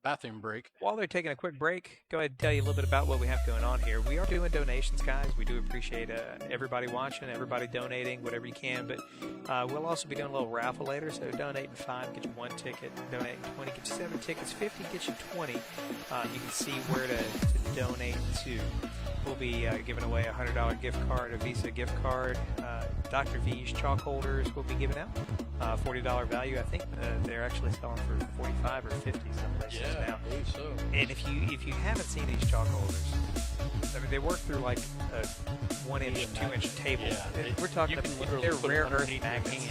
bathroom break. While they're taking a quick break, go ahead and tell you a little bit about what we have going on here. We are doing donations, guys. We do appreciate everybody watching, everybody donating, whatever you can. But we'll also be doing a little raffle later. So donating 5 get you 1 ticket. Donating 20 get you 7 tickets. 50 get you 20. You can see where to donate to. We'll be giving away a $100 gift card, a Visa gift card. Dr. V's chalk holders will be giving out. $40 value. I think they're actually selling for 45 or 50 some places now. I believe so. And if you haven't seen these chalk holders, I mean, they work through like a 1-inch, 2-inch table. Yeah, we're talking about they're rare earth magnets.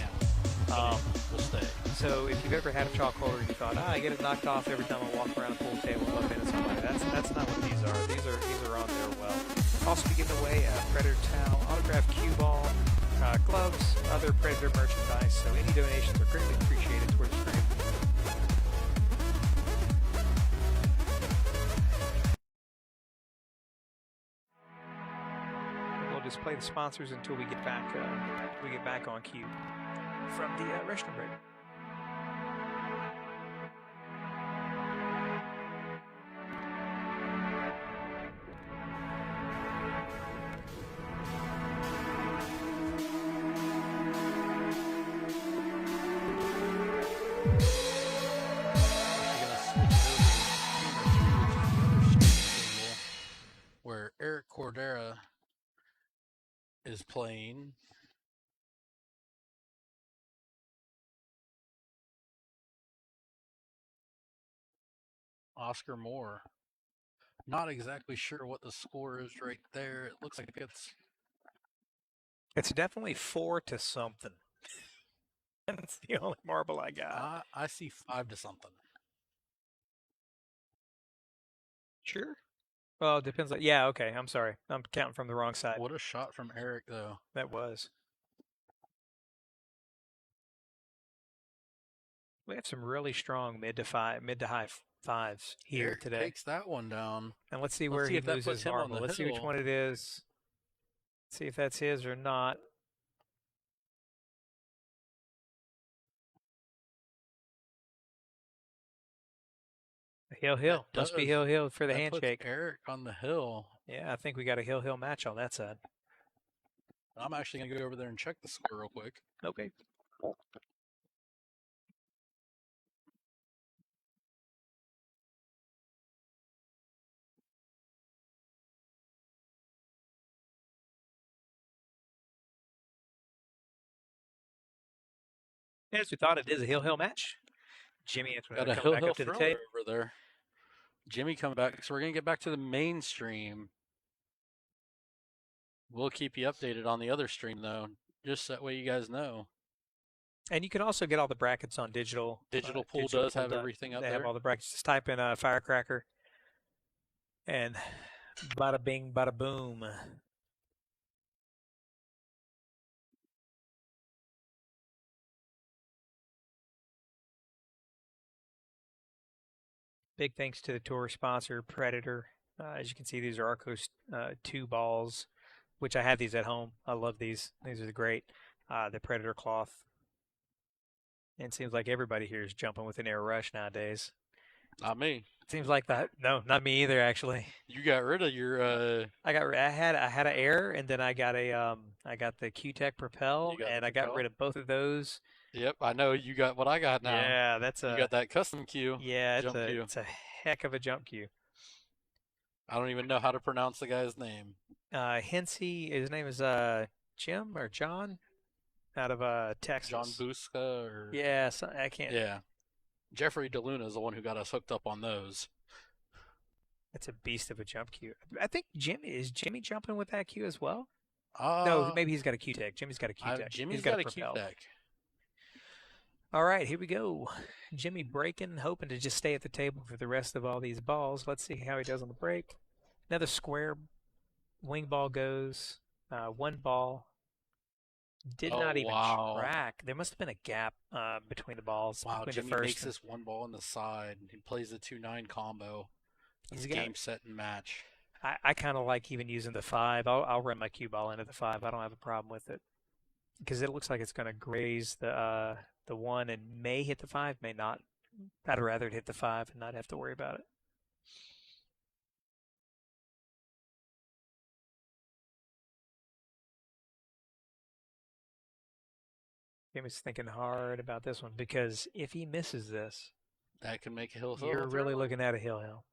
So if you've ever had a chalk holder and you thought, I get it knocked off every time I walk around a pool table, bump into somebody, that's not what these are. These are on there well. Also be giving away a Predator towel, autographed cue ball, gloves, other Predator merchandise. So any donations are greatly appreciated towards the stream. We'll just play the sponsors until we get back on cue from the restroom break. Where Eric Cordera is playing. Oscar Moore. Not exactly sure what the score is right there. It looks like it's definitely 4 to something. That's the only marble I got. I see 5 to something. Sure. Well, it depends. Yeah, okay. I'm sorry. I'm counting from the wrong side. What a shot from Eric, though. That was. We have some really strong mid to high 5s here Eric today. Takes that one down. And let's see where he loses marble. Let's see which one it is. See if that's his or not. Hill. Must be Hill for the that handshake. Puts Eric on the hill. Yeah, I think we got a Hill match on that side. I'm actually going to go over there and check the score real quick. Okay. As we thought, it is a Hill match. Jimmy Got a coming back Hill up to the thriller table. over there. Jimmy coming back. So we're going to get back to the main stream. We'll keep you updated on the other stream, though, just that way you guys know. And you can also get all the brackets on digital. Digital Pool does have everything up there. They have all the brackets. Just type in FireCracker, and bada bing, bada boom. Big thanks to the tour sponsor, Predator. As you can see, these are Arcos 2 balls, which I have these at home. I love these. These are great. The Predator cloth. And it seems like everybody here is jumping with an air rush nowadays. Not me. It seems like that. No, not me either. Actually, you got rid of your. I had an air, and then I got the Q-Tech Propel, and I got rid of both of those. Yep, I know you got what I got now. Yeah, you got that custom cue. Yeah, it's a heck of a jump cue. I don't even know how to pronounce the guy's name. Hensey, his name is Jim or John, out of Texas. John Busca or yeah, I can't. Yeah, Jeffrey DeLuna is the one who got us hooked up on those. It's a beast of a jump cue. I think Jimmy jumping with that cue as well. No, maybe he's got a Q-Tech. Jimmy's got a Q-Tech. Jimmy's got a Q-Tech. All right, here we go. Jimmy breaking, hoping to just stay at the table for the rest of all these balls. Let's see how he does on the break. Another square wing ball goes. One ball. Did not even track. There must have been a gap between the balls. Wow, between Jimmy the first makes this one ball on the side. He plays the 2-9 combo. It's game, set, and match. I kind of like even using the 5. I'll run my cue ball into the 5. I don't have a problem with it because it looks like it's going to graze the 1 and may hit the 5, may not. I'd rather it hit the 5 and not have to worry about it. Jimmy's thinking hard about this one because if he misses this, that can make a hill. You're really looking at a hill.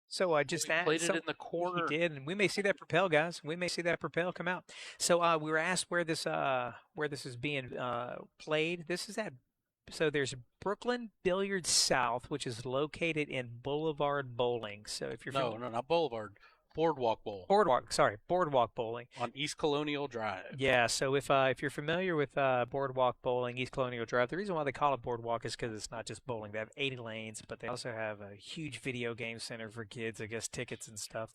So I just played it in the corner. He did, and we may see that propel, guys. We may see that propel come out. So we were asked where this is being played. This is at there's Brooklyn Billiards South, which is located in Boulevard Bowling. So if you're no, not Boulevard. Boardwalk Bowl. Boardwalk Bowling. On East Colonial Drive. Yeah, so if you're familiar with Boardwalk Bowling, East Colonial Drive, the reason why they call it Boardwalk is because it's not just bowling. They have 80 lanes, but they also have a huge video game center for kids, I guess tickets and stuff.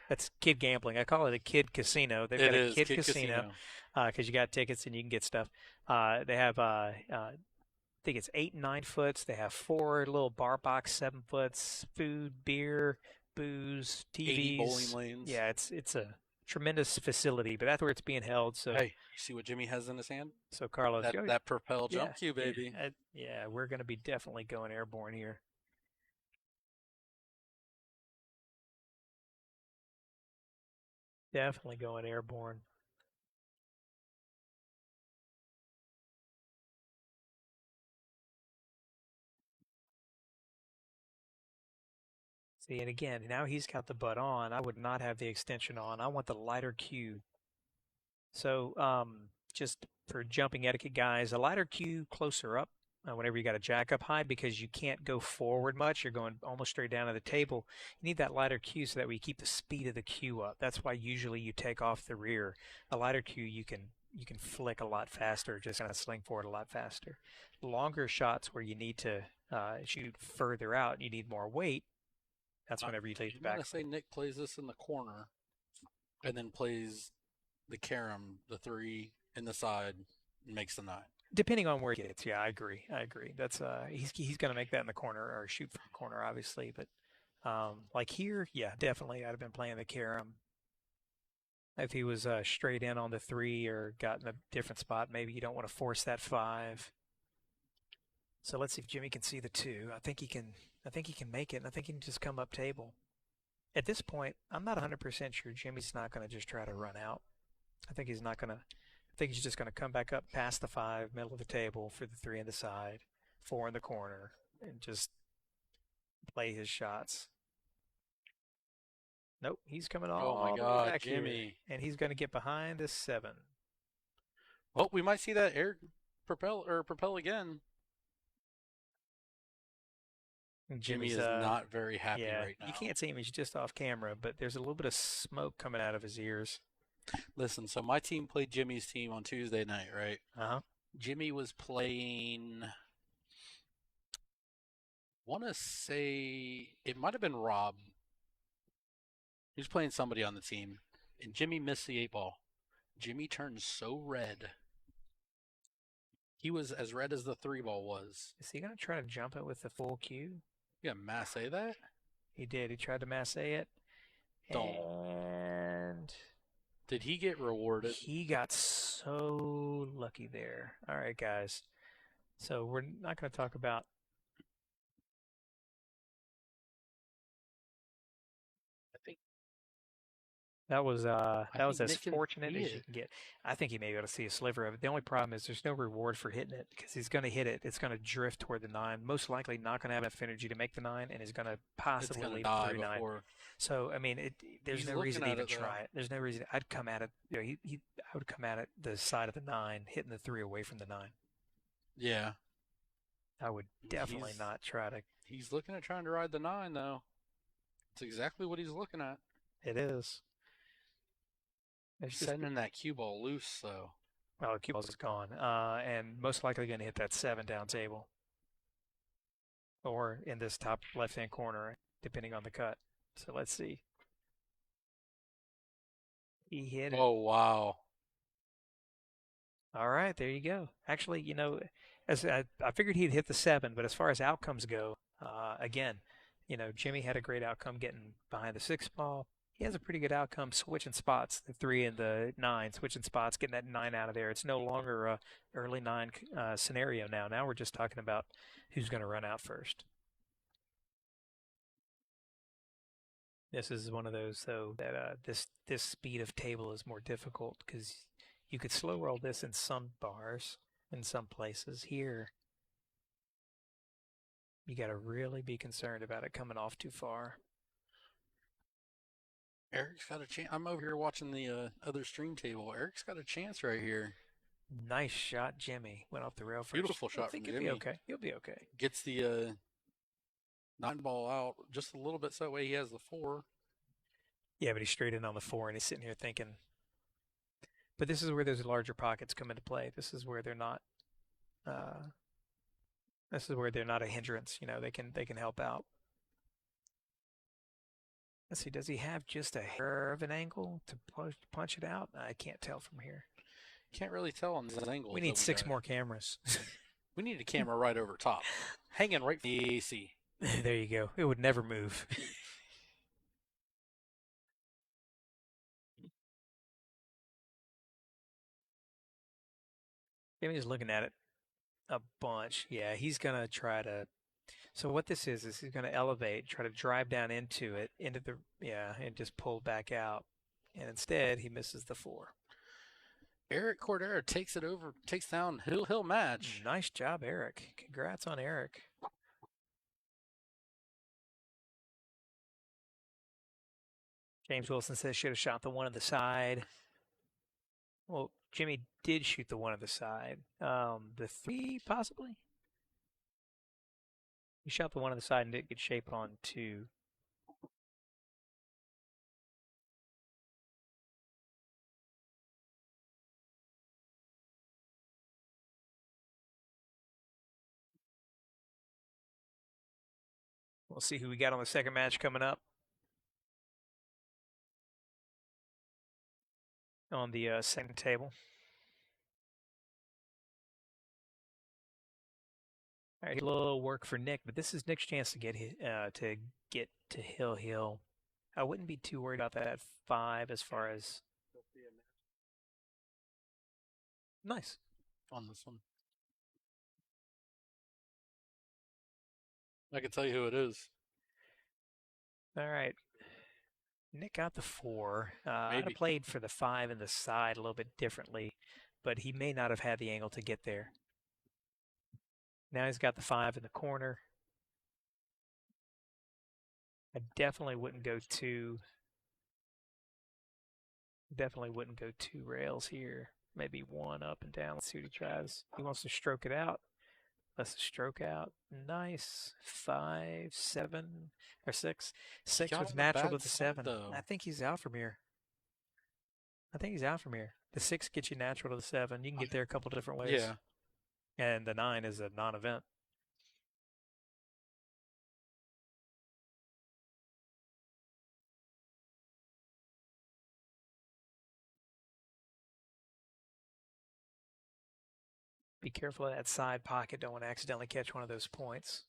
That's kid gambling. I call it a kid casino. They've got a kid casino because you got tickets and you can get stuff. They have, I think it's 8 and 9 foots. They have 4 little bar box 7 foots, food, beer, booze, TVs, 80 bowling lanes. Yeah, it's a tremendous facility, but that's where it's being held. So hey, you see what Jimmy has in his hand? So Carlos, that propel jump cue, baby. Yeah, we're going to be definitely going airborne here. Definitely going airborne. See, and again, now he's got the butt on. I would not have the extension on. I want the lighter cue. So just for jumping etiquette, guys, a lighter cue closer up whenever you got a jack up high because you can't go forward much. You're going almost straight down to the table. You need that lighter cue so that we keep the speed of the cue up. That's why usually you take off the rear. A lighter cue you can flick a lot faster, just kind of sling forward a lot faster. Longer shots where you need to shoot further out, you need more weight. That's whenever you lead back. I'm going to say Nick plays this in the corner and then plays the carom, the 3 in the side, and makes the 9. Depending on where he gets. Yeah, I agree. That's he's going to make that in the corner or shoot from the corner, obviously. But like here, yeah, definitely I'd have been playing the carom. If he was straight in on the 3 or got in a different spot, maybe you don't want to force that 5. So let's see if Jimmy can see the 2. I think he can. I think he can make it, and I think he can just come up table. At this point, I'm not 100% sure Jimmy's not going to just try to run out. I think he's not going to. I think he's just going to come back up past the 5, middle of the table for the 3 on the side, 4 in the corner, and just play his shots. Nope, he's coming all Oh my the way God, back Jimmy. here, and he's going to get behind this 7. Well, we might see that air propel again. And Jimmy Jimmy's is not very happy yeah, right now. you can't see him; he's just off camera, but there's a little bit of smoke coming out of his ears. Listen, so my team played Jimmy's team on Tuesday night, right? Uh-huh. Jimmy was playing, want to say it might have been Rob. He was playing somebody on the team, and Jimmy missed the 8 ball. Jimmy turned so red. He was as red as the 3 ball was. Is he going to try to jump it with the full cue? Yeah, masse that? He did. He tried to masse it. Don't. And Did he get rewarded? he got so lucky there. All right, guys. So we're not going to talk about I think that was as Nick can fortunate see as you it. can get. I think he may be able to see a sliver of it. The only problem is there's no reward for hitting it because he's going to hit it. It's going to drift toward the 9. Most likely not going to have enough energy to make the 9, and is going to It's possibly gonna leave die 3-9. before. So I mean, there's He's no reason to looking at even it, though. try it. There's no reason. I'd come at it. You know, I would come at it the side of the 9, hitting the 3 away from the 9. Yeah, I would definitely He's- not try to. he's looking at trying to ride the 9 though. It's exactly what he's looking at. It is. It's just Sending that cue ball loose though. well, the cue balls is gone, and most likely going to hit that 7 down table, or in this top left-hand corner, depending on the cut. So let's see. He hit it. Oh wow. All right, there you go. Actually, you know, as I figured he'd hit the 7, but as far as outcomes go, again, you know, Jimmy had a great outcome getting behind the 6 ball. He has a pretty good outcome switching spots, the 3 and the 9, switching spots, getting that 9 out of there. It's no longer a early 9 scenario now. Now we're just talking about who's going to run out first. This is one of those, though, that this speed of table is more difficult because you could slow roll this in some bars, in some places. Here, you got to really be concerned about it coming off too far. Eric's got a chance. I'm over here watching the other stream table. Eric's got a chance right here. Nice shot, Jimmy. Went off the rail first. Beautiful shot I think from he'll Jimmy. be okay. He'll be okay. Gets the 9 ball out just a little bit so that way he has the 4. Yeah, but he's straight in on the 4, and he's sitting here thinking. But this is where those larger pockets come into play. This is where they're not. This is where they're not a hindrance. You know, they can help out. Let's see. Does he have just a hair of an angle to punch it out? I can't tell from here. Can't really tell on these angles. We that need 6 got. more cameras. We need a camera right over top, hanging right from the AC. There you go. It would never move. Jimmy's looking at it a bunch. Yeah, he's going to try to. So what this is he's going to elevate, try to drive down into it, and just pull back out. And instead, he misses the 4. Eric Cordera takes it over, takes down Hill Match. Nice job, Eric. Congrats on Eric. James Wilson says should have shot the 1 on the side. Well, Jimmy did shoot the 1 on the side. The 3 possibly. He shot the 1 on the side and didn't get shape on 2. We'll see who we got on the second match coming up. On the second table. All right, a little work for Nick, but this is Nick's chance to get to Hill. I wouldn't be too worried about that at 5 as far as Nice. on this one. I can tell you who it is. All right. Nick got the 4. I'd Maybe. have played for the 5 and the side a little bit differently, but he may not have had the angle to get there. Now he's got the 5 in the corner. I definitely wouldn't go 2. Definitely wouldn't go 2 rails here. Maybe 1 up and down. Let's see what he tries. He wants to stroke it out. Let's stroke out. Nice. 5, 7, or 6. 6 got was on the natural to bad the side, 7. though. I think he's out from here. I think he's out from here. The 6 gets you natural to the 7. You can get there a couple different ways. Yeah. And the 9 is a non-event. Be careful of that side pocket. Don't want to accidentally catch one of those points.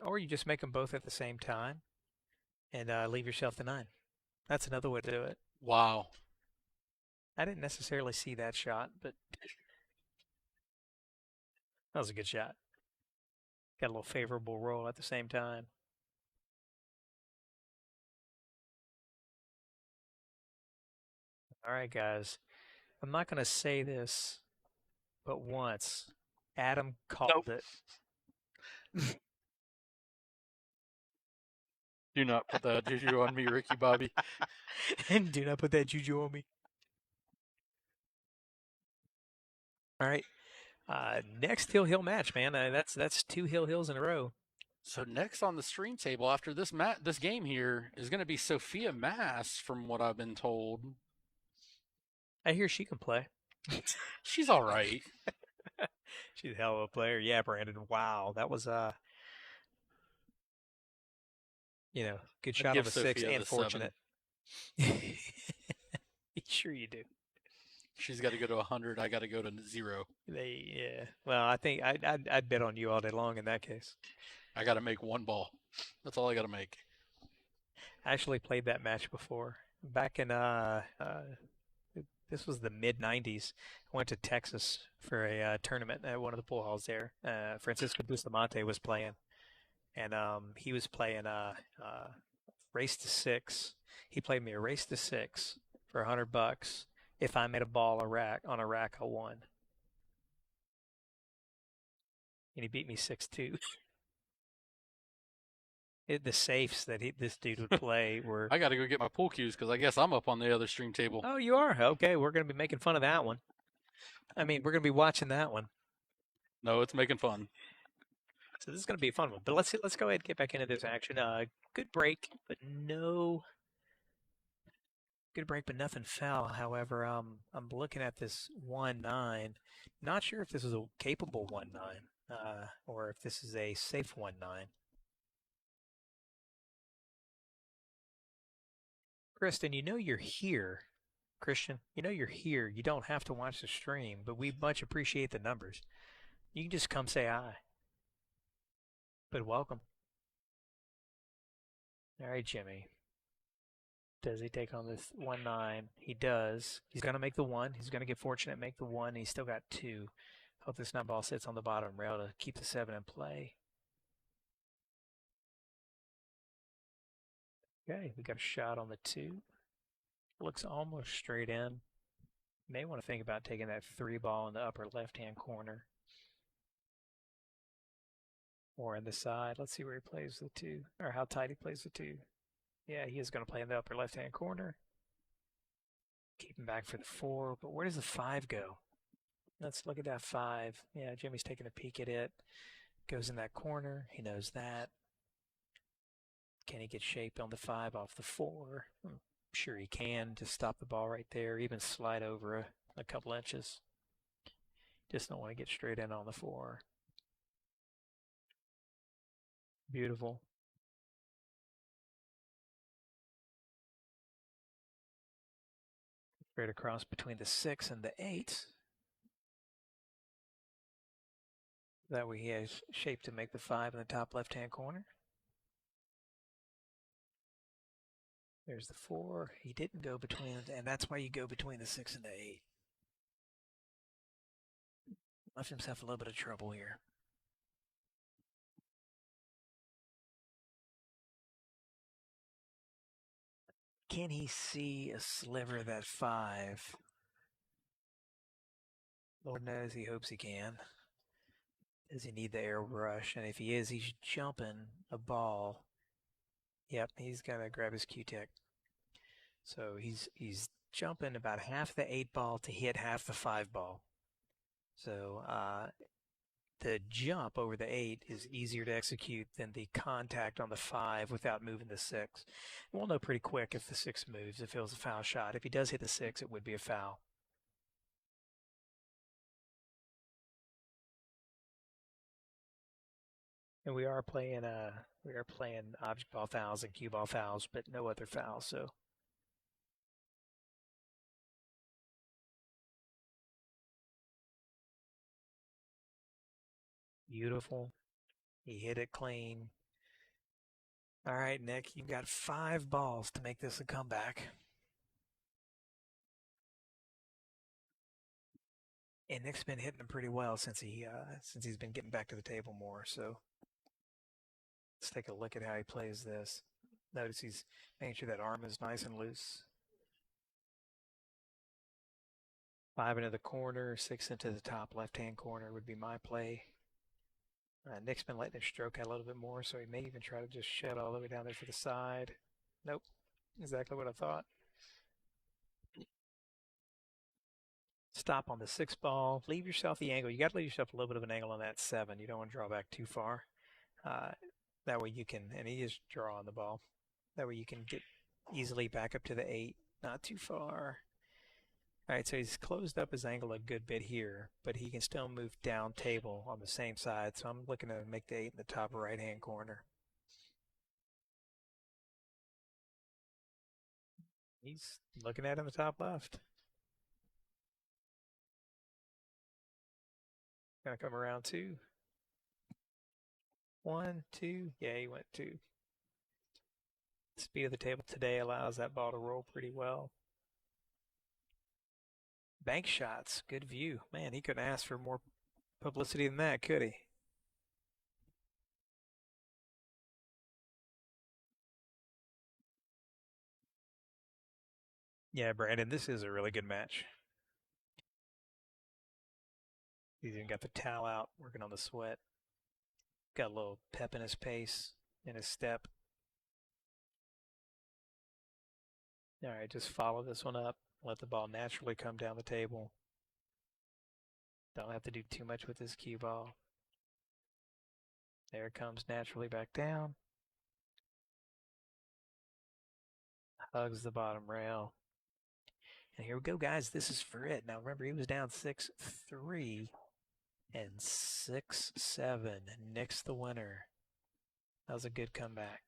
Or you just make them both at the same time and leave yourself the 9. That's another way to do it. Wow. I didn't necessarily see that shot, but that was a good shot. Got a little favorable roll at the same time. All right, guys. I'm not going to say this, but once Adam called it. Do not put that juju on me, Ricky Bobby. And do not put that juju on me. All right. Next hill match, man. That's 2 hills in a row. So next on the stream table after this game here is going to be Sophia Mass, from what I've been told. I hear she can play. She's all right. She's a hell of a player. Yeah, Brandon. Wow, that was good shot on the 6 and fortunate. Sure you do. She's got to go to 100. I got to go to 0. Yeah. Well, I think I'd bet on you all day long in that case. I got to make 1 ball. That's all I got to make. I actually played that match before. Back in this was the mid '90s. I went to Texas for a tournament at one of the pool halls there. Francisco Bustamante was playing, and he was playing race to 6. He played me a race to 6 for $100. If I made a ball on a rack, I won. And he beat me 6-2. The safes that this dude would play were. I got to go get my pool cues because I guess I'm up on the other stream table. Oh, you are? Okay, we're going to be making fun of that one. I mean, we're going to be watching that one. No, it's making fun. So this is going to be a fun one. But let's go ahead and get back into this action. Good break, but nothing fell. However, I'm looking at this 1-9. Not sure if this is a capable 1-9 or if this is a safe 1-9. Kristen, you're here. Christian, you're here. You don't have to watch the stream, but we much appreciate the numbers. You can just come say hi. But welcome. All right, Jimmy. Does he take on this 1-9? He does. He's going to make the 1. He's going to get fortunate, make the 1. He's still got 2. Hope this nut ball sits on the bottom rail to keep the 7 in play. Okay, we got a shot on the 2. Looks almost straight in. May want to think about taking that 3 ball in the upper left-hand corner. Or in the side. Let's see where he plays the 2, or how tight he plays the 2. Yeah, he is going to play in the upper left-hand corner. Keep him back for the 4, but where does the 5 go? Let's look at that 5. Yeah, Jimmy's taking a peek at it. Goes in that corner. He knows that. Can he get shaped on the 5 off the 4? I'm sure he can. Just stop the ball right there. Even slide over a couple inches. Just don't want to get straight in on the 4. Beautiful. Straight across between the 6 and the 8. That way he has shape to make the 5 in the top left-hand corner. There's the 4. He didn't go between, and that's why you go between the 6 and the 8. Left himself a little bit of trouble here. Can he see a sliver of that 5? Lord knows he hopes he can. Does he need the airbrush? And if he is, he's jumping a ball. Yep, he's got to grab his Q-tech. So he's jumping about half the 8 ball to hit half the 5 ball. So the jump over the 8 is easier to execute than the contact on the 5 without moving the 6. We'll know pretty quick if the 6 moves, if it was a foul shot. If he does hit the 6, it would be a foul. And we are playing object ball fouls and cue ball fouls, but no other fouls. So beautiful. He hit it clean. All right, Nick, you've got 5 balls to make this a comeback. And Nick's been hitting them pretty well since he's been getting back to the table more. So let's take a look at how he plays this. Notice he's making sure that arm is nice and loose. 5 into the corner, 6 into the top left-hand corner would be my play. Nick's been letting it stroke out a little bit more, so he may even try to just shut all the way down there to the side. Nope, exactly what I thought. Stop on the 6 ball. Leave yourself the angle. You got to leave yourself a little bit of an angle on that 7. You don't want to draw back too far. That way you can, and he is drawing the ball. That way you can get easily back up to the 8. Not too far. All right, so he's closed up his angle a good bit here, but he can still move down table on the same side. So I'm looking to make the 8 in the top right-hand corner. He's looking at it in the top left. Gonna come around 2. 1, 2. Yeah, he went 2. Speed of the table today allows that ball to roll pretty well. Bank shots, good view. Man, he couldn't ask for more publicity than that, could he? Yeah, Brandon, this is a really good match. He's even got the towel out, working on the sweat. Got a little pep in his pace, in his step. All right, just follow this one up. Let the ball naturally come down the table. Don't have to do too much with this cue ball. There it comes naturally back down. Hugs the bottom rail. And here we go, guys. This is for it. Now, remember, he was down 6-3 and 6-7. Nick's the winner. That was a good comeback.